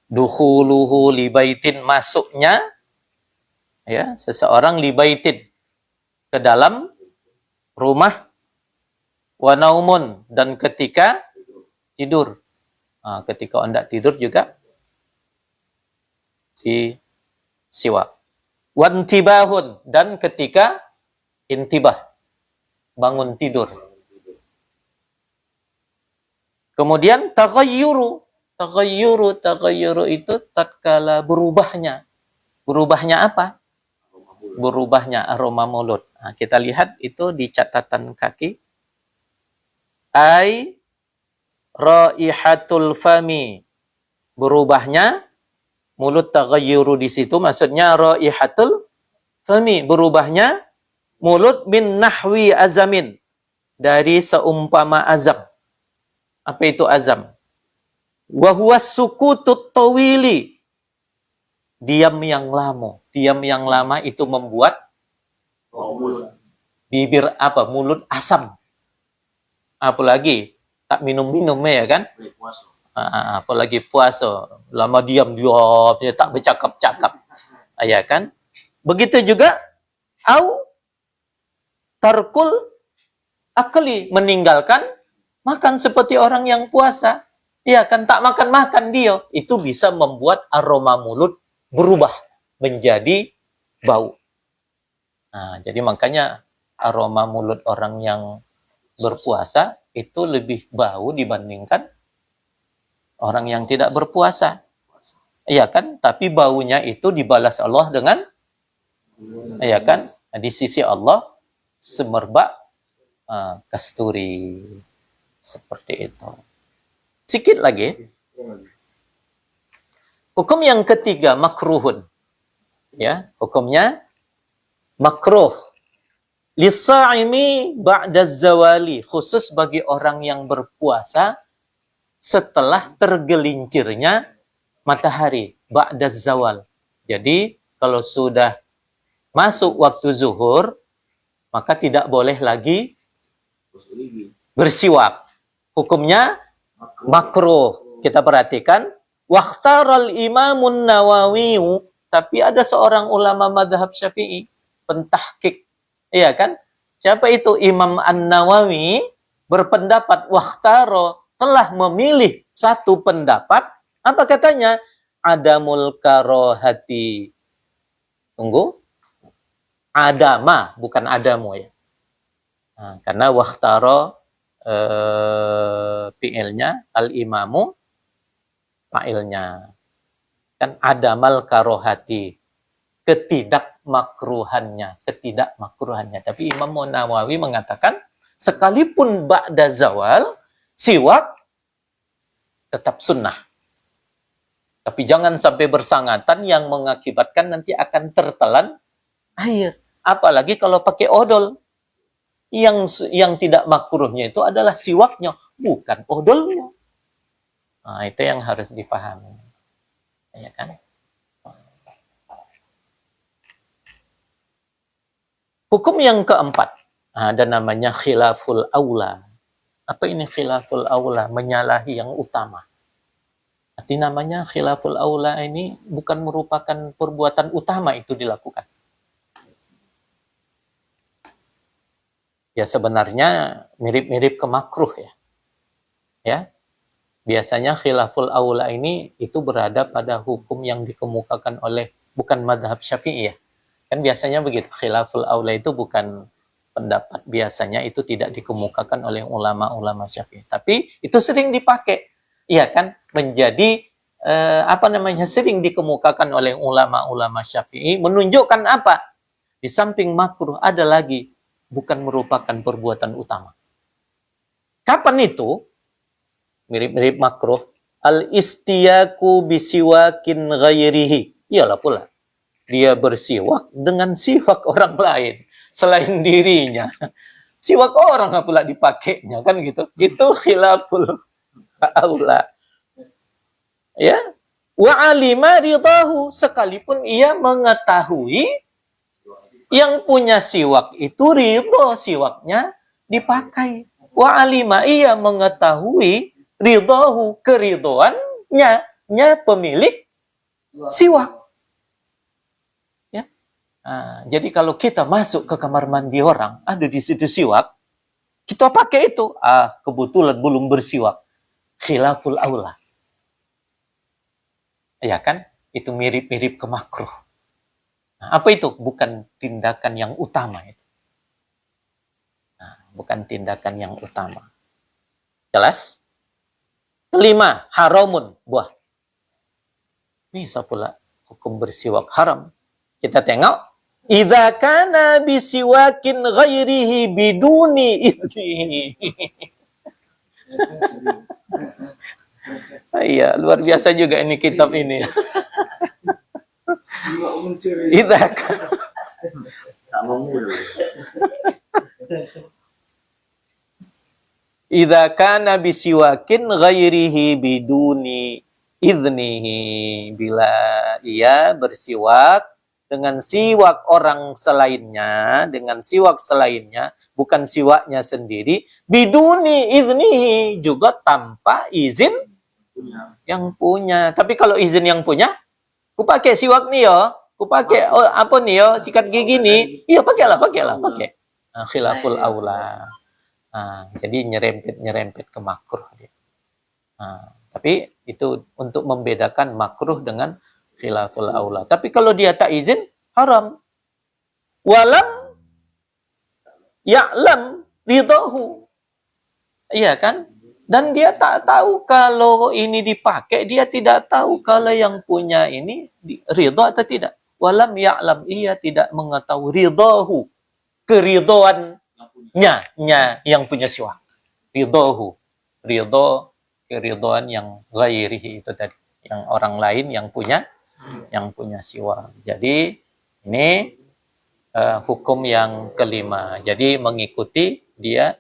Dukhuluhu libaitin, masuknya, ya, seseorang libaitin, ke dalam rumah, wa naumun, dan ketika tidur. Nah, ketika hendak tidur juga di siwak. Wantibahun, dan ketika intibah, bangun tidur. Kemudian taghayyuru itu tatkala berubahnya apa? Berubahnya aroma mulut. Nah, kita lihat itu di catatan kaki. Ai raihatul fami, berubahnya mulut. Taghayyuru di situ maksudnya raihatul fami, berubahnya mulut, min nahwi azamin, dari seumpama azam. Apa itu azam? Wa huwa sukutut tawili, diam yang lama. Diam yang lama itu membuat bibir apa? Mulut asam. Apalagi tak minum-minum ya kan? Apalagi puasa, lama diam, tak bercakap-cakap. Ya kan? Begitu juga au tarkul akli, meninggalkan makan seperti orang yang puasa. Ya kan, tak makan-makan dia. Itu bisa membuat aroma mulut berubah menjadi bau. Nah, jadi makanya aroma mulut orang yang berpuasa itu lebih bau dibandingkan orang yang tidak berpuasa. Iya kan? Tapi baunya itu dibalas Allah dengan, iya kan? Di sisi Allah semerbak kasturi. Seperti itu. Sikit lagi. Hukum yang ketiga, makruhun. Ya, hukumnya makruh. Lisa'imi ba'da zawali, khusus bagi orang yang berpuasa setelah tergelincirnya matahari, ba'da zawal. Jadi, kalau sudah masuk waktu zuhur, maka tidak boleh lagi bersiwak. Hukumnya makruh. Kita perhatikan, waqtaral Imamun Nawawi, tapi ada seorang ulama madhab Syafi'i, pentahqiq, iya kan? Siapa itu? Imam An-Nawawi berpendapat, waqtaro, telah memilih satu pendapat. Apa katanya? Adamul karohati. Tunggu. Adama, bukan adamu ya. Nah, karena waqtaro fi'ilnya, al-imamu fa'ilnya. Kan adamal karohati, ketidakmakruhannya. Tapi Imam Nawawi mengatakan, sekalipun ba'da zawal, siwak tetap sunnah. Tapi jangan sampai bersangatan yang mengakibatkan nanti akan tertelan air. Apalagi kalau pakai odol. Yang tidak makruhnya itu adalah siwaknya, bukan odolnya. Nah, itu yang harus dipahami. Ya kan? Hukum yang keempat, ada namanya khilaful aula. Apa ini khilaful aula? Menyalahi yang utama. Arti namanya khilaful aula ini bukan merupakan perbuatan utama itu dilakukan. Ya sebenarnya mirip-mirip ke makruh ya. Ya. Biasanya khilaful aula ini itu berada pada hukum yang dikemukakan oleh bukan madhab Syafi'i ya. Kan biasanya begitu, khilaful aula itu bukan pendapat, biasanya itu tidak dikemukakan oleh ulama-ulama Syafi'i. Tapi itu sering dipakai, iya kan, menjadi sering dikemukakan oleh ulama-ulama Syafi'i, menunjukkan apa? Di samping makruh ada lagi bukan merupakan perbuatan utama. Kapan itu? Mirip-mirip makruh. Al-istiyaku bisiwakin ghairihi. Iyalah pula. Dia bersiwak dengan siwak orang lain. Selain dirinya. Siwak orang pula dipakainya. Kan gitu. Itu khilaful aula. Ya. Wa alima ridahu. Sekalipun ia mengetahui yang punya siwak itu ridho siwaknya dipakai. Wa alima ia mengetahui ridhahu, keridoannya pemilik siwak. Ya. Nah, jadi kalau kita masuk ke kamar mandi orang, ada di situ siwak, kita pakai itu. Kebetulan belum bersiwak. Khilaful aula. Ya kan? Itu mirip-mirip ke makruh. Nah, apa itu? Bukan tindakan yang utama itu. Nah, bukan tindakan yang utama. Jelas? Kelima, haramun, buah. Bisa pula hukum bersiwak haram. Kita tengok. Idza kana bisiwakin ghairihi biduni idnihi. Iya, luar biasa juga ini kitab ini. Idza kana Idza kana bisiwakin ghairihi biduni idnihi. Bila ia bersiwak dengan siwak orang selainnya, bukan siwaknya sendiri, biduni idnihi, juga tanpa izin yang punya. Tapi kalau izin yang punya, ku pakai siwak nih yo, ku pakai apa nih yo, sikat gigi nih, iya pakailah. Nah, khilaful aula. Jadi nyerempet ke makruh. Tapi itu untuk membedakan makruh dengan khilaful aula. Tapi kalau dia tak izin, haram. Walam ya'lam ridahu. Iya kan? Dan dia tak tahu kalau ini dipakai, dia tidak tahu kalau yang punya ini ridha atau tidak. Walam ya'lam, ia tidak mengetahui ridahu, keridoan yang punya siwak. Ridhahu. Keridoan yang ghairihi itu tadi. Yang orang lain yang punya siwak. Jadi ini hukum yang kelima. Jadi mengikuti dia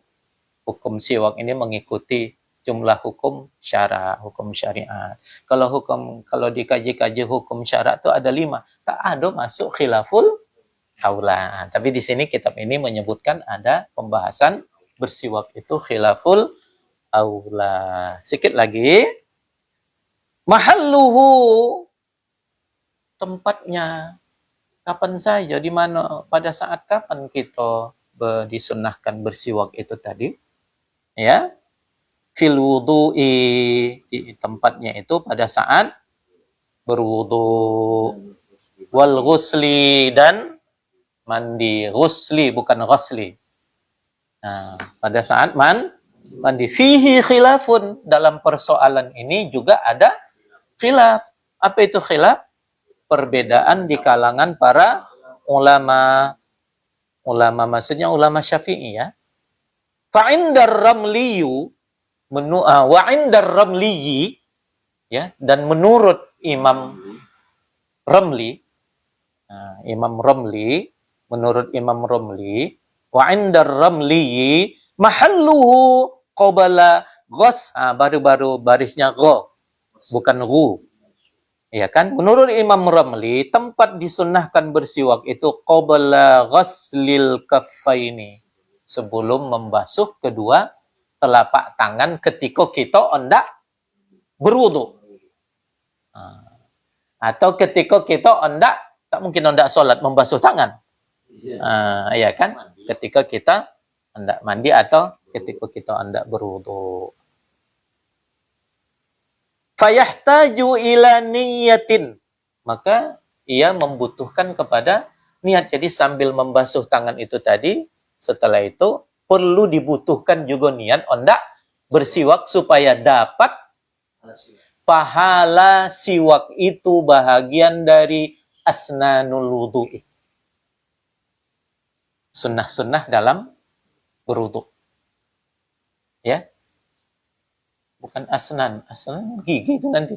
hukum siwak ini mengikuti jumlah hukum syariat. Kalau dikaji-kaji hukum syariat itu ada 5. Tak ada masuk khilaful aula. Tapi di sini kitab ini menyebutkan ada pembahasan bersiwak itu khilaful aula. Sikit lagi. Mahalluhu, tempatnya. Kapan saja, di mana, pada saat kapan kita disunnahkan bersiwak itu tadi? Ya. Fil wudu'i, di tempatnya itu pada saat berwudu, wal ghusli, dan mandi. Ghusli bukan ghusli. Nah, pada saat mandi, fihi khilafun, dalam persoalan ini juga ada khilaf. Apa itu khilaf? Perbedaan di kalangan para ulama maksudnya ulama Syafi'i ya. Fa'indar ramliyu wa'indar ramliyi, ya, dan menurut Imam Ramli, menurut Imam Ramli, wa'indar ramliyi mahalluhu qabala ghas, baru-baru barisnya gho, bukan ru. Ya kan? Menurut Imam Ramli, tempat disunnahkan bersiwak itu qabla ghaslil kaffaini. Sebelum membasuh kedua telapak tangan ketika kita hendak berwudu. Atau ketika kita hendak, tak mungkin hendak sholat membasuh tangan. Ya kan? Ketika kita hendak mandi atau ketika kita hendak berwudu. Fayahtaju ila niyatin, maka ia membutuhkan kepada niat. Jadi sambil membasuh tangan itu tadi, setelah itu perlu dibutuhkan juga niat hendak bersiwak supaya dapat pahala siwak. Itu bahagian dari asnanul wudu'i, sunnah-sunnah dalam berwudu. Ya, bukan asnan gigi itu nanti.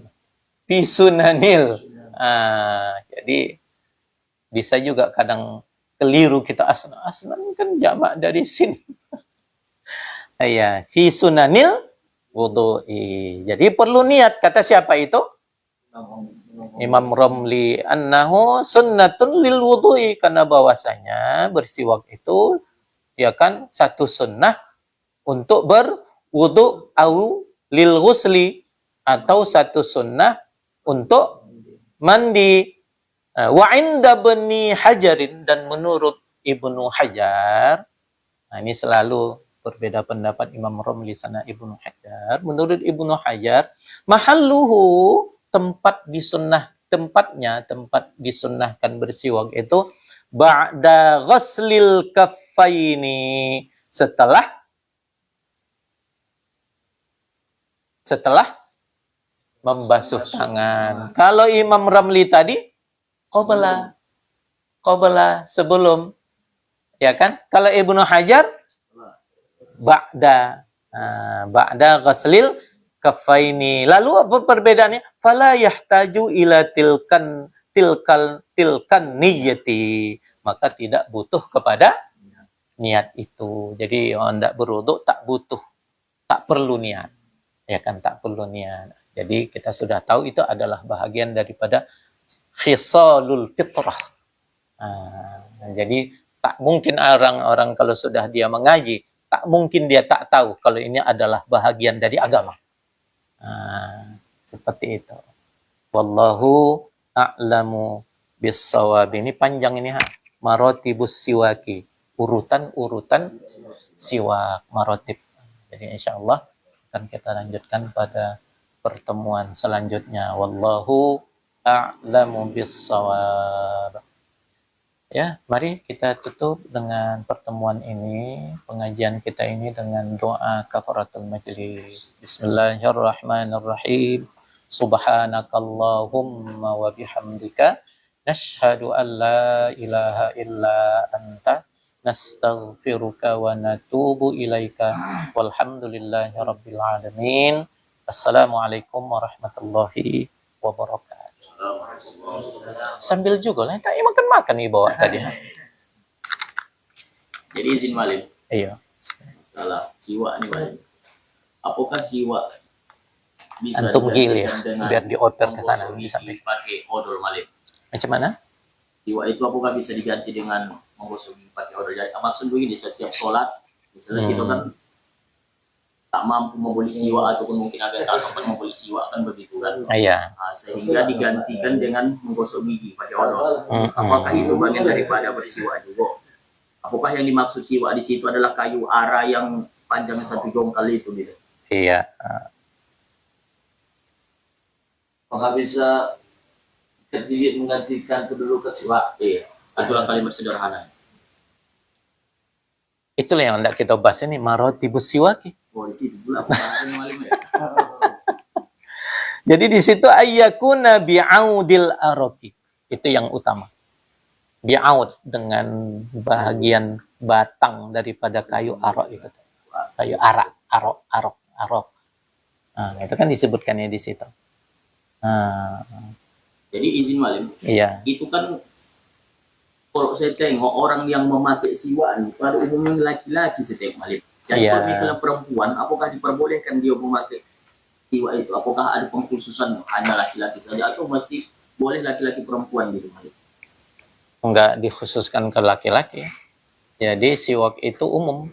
Fi sunanil. Jadi bisa juga kadang keliru kita asnan. Asnan kan jamak dari sin. Ya, fi sunanil wudu'i. Jadi perlu niat. Kata siapa itu? Imam Ramli, annahu sunnatun lil wudu'i, karena bahwasanya bersiwak itu ya kan satu sunnah untuk berwudu au lil ghusli, atau satu sunnah untuk mandi. Wa inda Ibni Hajarin, dan menurut Ibnu Hajar, ini selalu berbeda pendapat Imam Ramli sana Ibnu Hajar. Menurut Ibnu Hajar, mahalluhu, tempat disunnahkan bersiwak itu ba'da ghaslil kaffaini, setelah membasuh tangan. Kalau Imam Ramli tadi qabla sebelum, ya kan? Kalau Ibnu Hajar ba'da ghaslil kaffaini. Lalu apa perbedaannya? Fala yahtaju ila tilkan niyyati, maka tidak butuh kepada niat itu. Jadi hendak berwudu tak perlu niat. Ya kan, tak perlu niat. Jadi kita sudah tahu itu adalah bahagian daripada khisalul fitrah. Jadi tak mungkin orang kalau sudah dia mengaji, tak mungkin dia tak tahu kalau ini adalah bahagian dari agama. Seperti itu. Wallahu a'lamu bis-shawab. Ini panjang ini, maratibus siwaki, urutan siwak, maratib. Jadi insyaallah akan kita lanjutkan pada pertemuan selanjutnya. Wallahu a'lamu bis-shawab. Ya, mari kita tutup dengan pertemuan ini, pengajian kita ini dengan doa kafaratul majlis. Bismillahirrahmanirrahim. Subhanakallahumma wa bihamdika nashhadu an la ilaha illa anta nastaghfiruka wa natubu ilaika. Walhamdulillahi rabbil alamin. Assalamualaikum warahmatullahi wabarakatuh. Sambil juga lah, tak makan nih bawa tadi. Jadi izin Malim. Iya. Masalah siwak nih Malim. Apakah siwak bisa antum gil ya, biar dioper ke sana bisa pakai odol Malim? Macam mana? Siwak itu apakah bisa diganti dengan menggosok gigi pakai odol? Jadi maksud begini, setiap sholat misalnya kita kan tak mampu membeli siwak ataupun mungkin agak tak sempat membeli siwak, kan begitu kan? Iya. Sehingga digantikan dengan menggosok gigi pakai odol. Apakah itu bagian daripada bersiwak juga? Apakah yang dimaksud siwak di situ adalah kayu ara yang panjangnya 1 jongkal itu gitu? Iya. Apakah bisa kediri menggantikan kedudukan siwak? Iya. Aturan kalimat sederhana. Itulah yang hendak kita bahas ini, maratibus siwaki. Oh, di situ pula pembahasan Malim ya. Jadi di situ ayyakuna bi'audil araqi. Itu yang utama. Bi'aud, dengan bahagian batang daripada kayu arok itu. Kayu arok. Itu kan disebutkannya di situ. Jadi izin Malim. Iya. Itu kan kalau saya tengok orang yang memakai siwak pada umumnya laki-laki, saya tengok Malim. Jadi kalau misalnya perempuan, apakah diperbolehkan dia memakai siwak itu? Apakah ada pengkhususan hanya laki-laki saja atau mesti boleh laki-laki perempuan di rumah itu? Enggak dikhususkan ke laki-laki. Jadi siwak itu umum.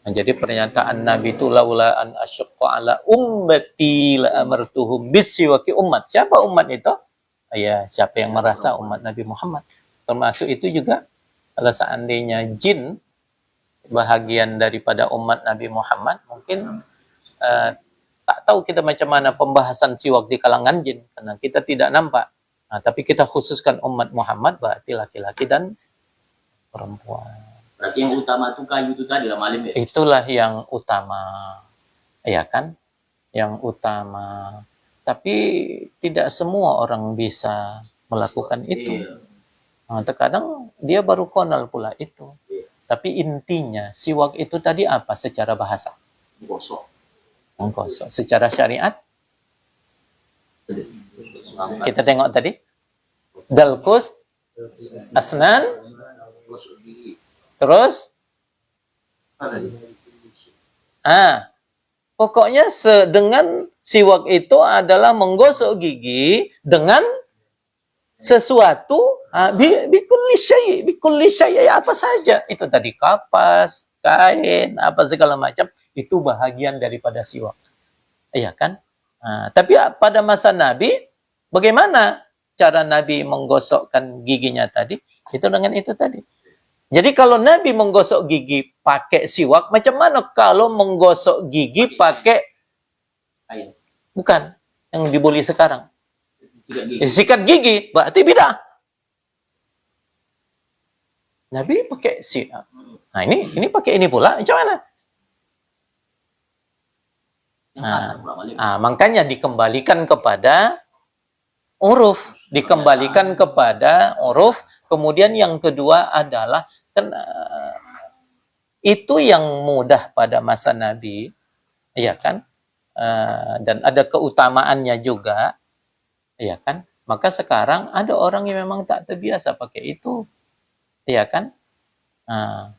Nah, jadi pernyataan Nabi itu laula an asyqa ala ummati la amartuhum bisiwaki umat. Siapa umat itu? Ya, siapa yang merasa umat Nabi Muhammad. Termasuk itu juga kalau seandainya jin bahagian daripada umat Nabi Muhammad, mungkin tak tahu kita macam mana pembahasan siwak di kalangan jin karena kita tidak nampak. Nah, tapi kita khususkan umat Muhammad berarti laki-laki dan perempuan. Berarti yang utama itu kayu itu tadi lah malim ya? Itulah yang utama, ya kan? Yang utama. Tapi tidak semua orang bisa melakukan itu. Iya. Nah, terkadang dia baru konal pula itu. Iya. Tapi intinya siwak itu tadi apa secara bahasa? Gosok. Menggosok. Secara syariat kita tengok tadi. Dalkus, asnan, Gosok gigi. terus pokoknya dengan siwak itu adalah menggosok gigi dengan sesuatu bikulli syai apa saja. Itu tadi kapas, kain, apa segala macam itu bahagian daripada siwak. Iya kan? Tapi pada masa Nabi bagaimana cara Nabi menggosokkan giginya tadi? Itu dengan itu tadi. Jadi kalau Nabi menggosok gigi pakai siwak, macam mana kalau menggosok gigi pakai Kain. bukan yang dibully sekarang? Sikat gigi. Sikat gigi, berarti beda. Nabi pakai siwak. Nah ini pakai ini pula, macam mana? Yang kasar pula malim. Makanya dikembalikan kepada uruf, dikembalikan kepada uruf. Kemudian yang kedua adalah kan itu yang mudah pada masa Nabi, ya kan? Dan ada keutamaannya juga, ya kan? Maka sekarang ada orang yang memang tak terbiasa pakai itu, ya kan?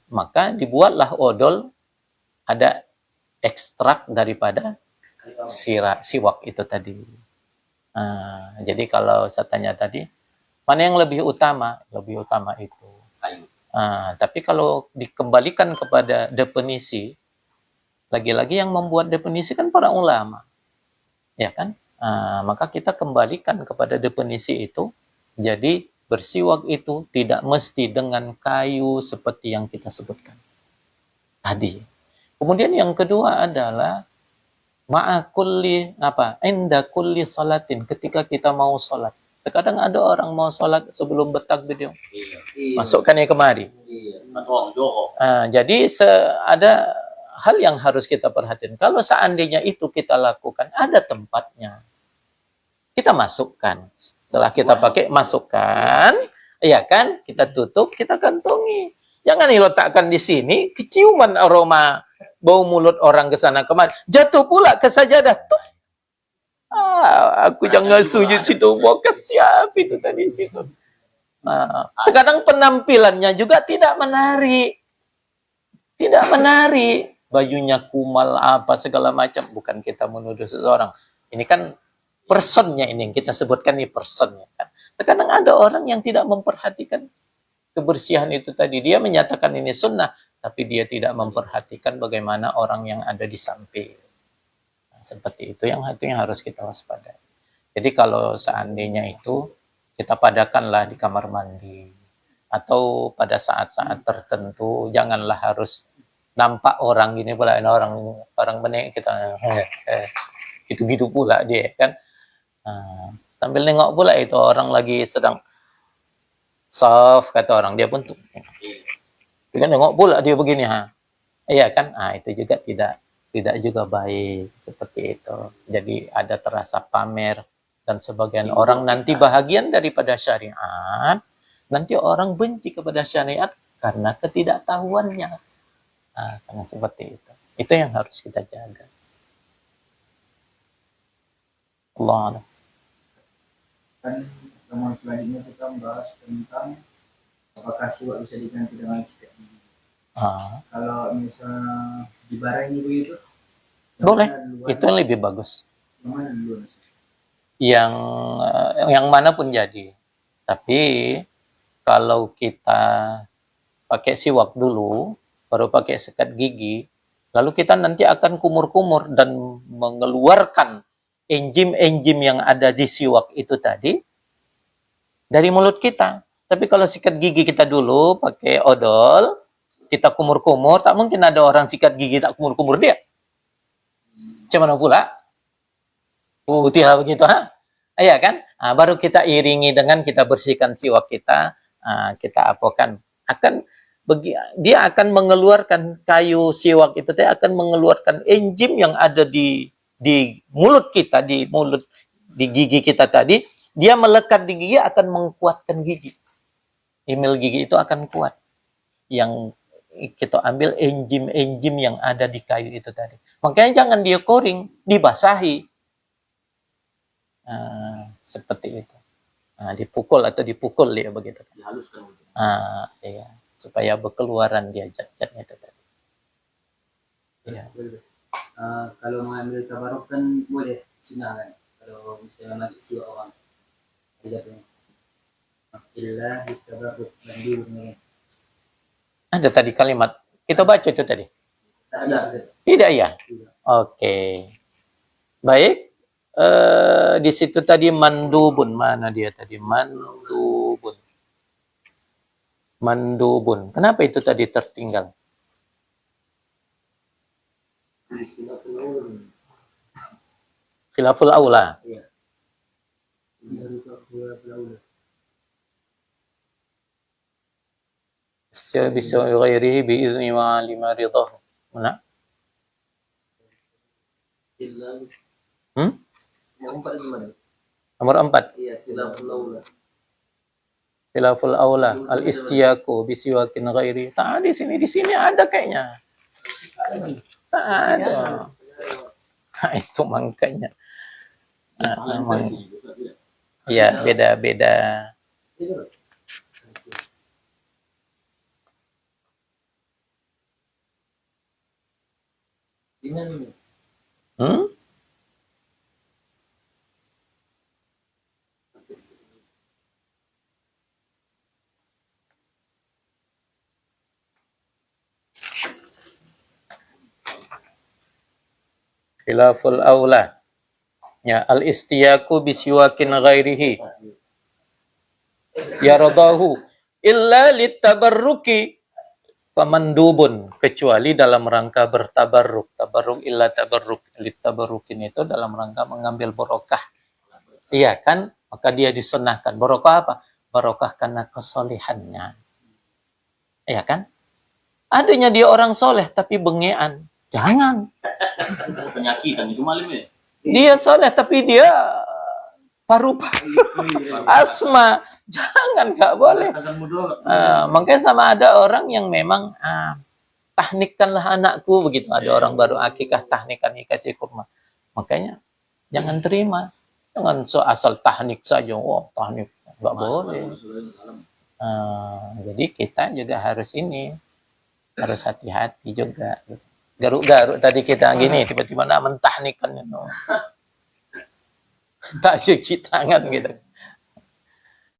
Maka dibuatlah odol, ada ekstrak daripada siwak itu tadi. Jadi kalau saya tanya tadi, mana yang lebih utama? Lebih utama itu. Kayu. Tapi kalau dikembalikan kepada definisi, lagi-lagi yang membuat definisi kan para ulama, ya kan? Maka kita kembalikan kepada definisi itu. Jadi bersiwak itu tidak mesti dengan kayu seperti yang kita sebutkan tadi. Kemudian yang kedua adalah ma'akulli inda kulli salatin, ketika kita mau salat. Terkadang ada orang mau salat sebelum bertakbir dia masukkannya kemari. Jadi ada hal yang harus kita perhatikan. Kalau seandainya itu kita lakukan, ada tempatnya. Kita masukkan. Setelah kita pakai, masukkan. Iya kan? Kita tutup, kita kantongi. Jangan diletakkan di sini, keciuman aroma bau mulut orang ke sana kemari. Jatuh pula ke sajadah. Tuh. Aku jangan sujud situ. Bokas siap itu tadi situ. Terkadang penampilannya juga tidak menarik. Tidak menarik. Bajunya kumal apa segala macam. Bukan kita menuduh seseorang. Ini kan personnya ini yang kita sebutkan ini personnya kan. Terkadang ada orang yang tidak memperhatikan kebersihan itu tadi. Dia menyatakan ini sunnah, tapi dia tidak memperhatikan bagaimana orang yang ada di samping. Seperti itu yang harus kita waspadai. Jadi kalau seandainya itu kita padakanlah di kamar mandi atau pada saat-saat tertentu, janganlah harus nampak orang gini pula, orang benek kita gitu-gitu pula dia kan. Sambil nengok pula itu orang lagi sedang soft kata orang, dia pun tuh kan nengok pula dia begini iya kan. Itu juga tidak juga baik seperti itu. Jadi ada terasa pamer dan sebagian orang nanti bahagian daripada syariat, nanti orang benci kepada syariat karena ketidaktahuannya. Karena seperti itu. Itu yang harus kita jaga. Allah. Kan pertemuan selanjutnya kita membahas tentang apakah siwak bisa diganti dengan sikat gigi. Kalau misalnya dibarengi begitu, Boleh, itu yang lebih bagus. Yang mana dulu? Yang mana pun jadi. Tapi kalau kita pakai siwak dulu, baru pakai sikat gigi, lalu kita nanti akan kumur-kumur dan mengeluarkan enzim-enzim yang ada di siwak itu tadi dari mulut kita. Tapi kalau sikat gigi kita dulu pakai odol, kita kumur-kumur, tak mungkin ada orang sikat gigi tak kumur-kumur dia. Macam mana pula? Putih lah begitu, ha? Iya kan? Baru kita iringi dengan kita bersihkan siwak kita, kita apakan. Dia akan mengeluarkan kayu siwak itu teh akan mengeluarkan enzim yang ada di mulut kita, di gigi kita tadi, dia melekat di gigi akan menguatkan gigi. Email gigi itu akan kuat. Yang kita ambil enzim-enzim yang ada di kayu itu tadi. Makanya jangan dia kering, dibasahi. Seperti itu. Dipukul dia begitu. Dihaluskan ujung. Iya. Supaya berkeluaran dia zat-zatnya itu tadi. Iya. Kalau mengambil tabaruk kan boleh sunnah kan. Kalau misalnya mati siwa orang. Tidak Illa tabaruk mandul. Ada tadi kalimat. Kita baca itu tadi. Tidak ya? Oke. Baik. Di situ tadi mandubun. Mana dia tadi? Mandubun. Kenapa itu tadi tertinggal? Khilaful aula. Bisa ghairihi bi'izni wa lima ridah. Mana? Nomor 4. Iya, khilaful aula. Khilaful aula al-istiyaku bisiwakin ghairi. Di sini ada kayaknya. Ada. Itu makanya. Iya, beda-beda. Khilaful aula. Ya, al-istiyaku bisiwakin ghairihi. Yaradahu illa litabarruki famandubun, kecuali dalam rangka bertabarruk. Tabarruk illa tabarruk. Litabarrukin itu dalam rangka mengambil barokah. Iya kan? Maka dia disunahkan. Barokah apa? Barokah karena kesolehannya. Iya kan? Adanya dia orang soleh tapi bengean. Jangan. Penyakitan itu malam ya. Dia soleh tapi dia paru-paru, asma. Jangan, nggak boleh. Makanya sama ada orang yang memang tahnikkanlah anakku begitu. Ada orang baru akikah, tahnikkan kasih kurma. Makanya jangan terima. Jangan asal tahnik saja. Tahnik nggak boleh. Jadi kita juga harus hati-hati juga. Garuk-garuk tadi kita gini, tiba-tiba nak mentahnikan itu. Tak cuci tangan gitu.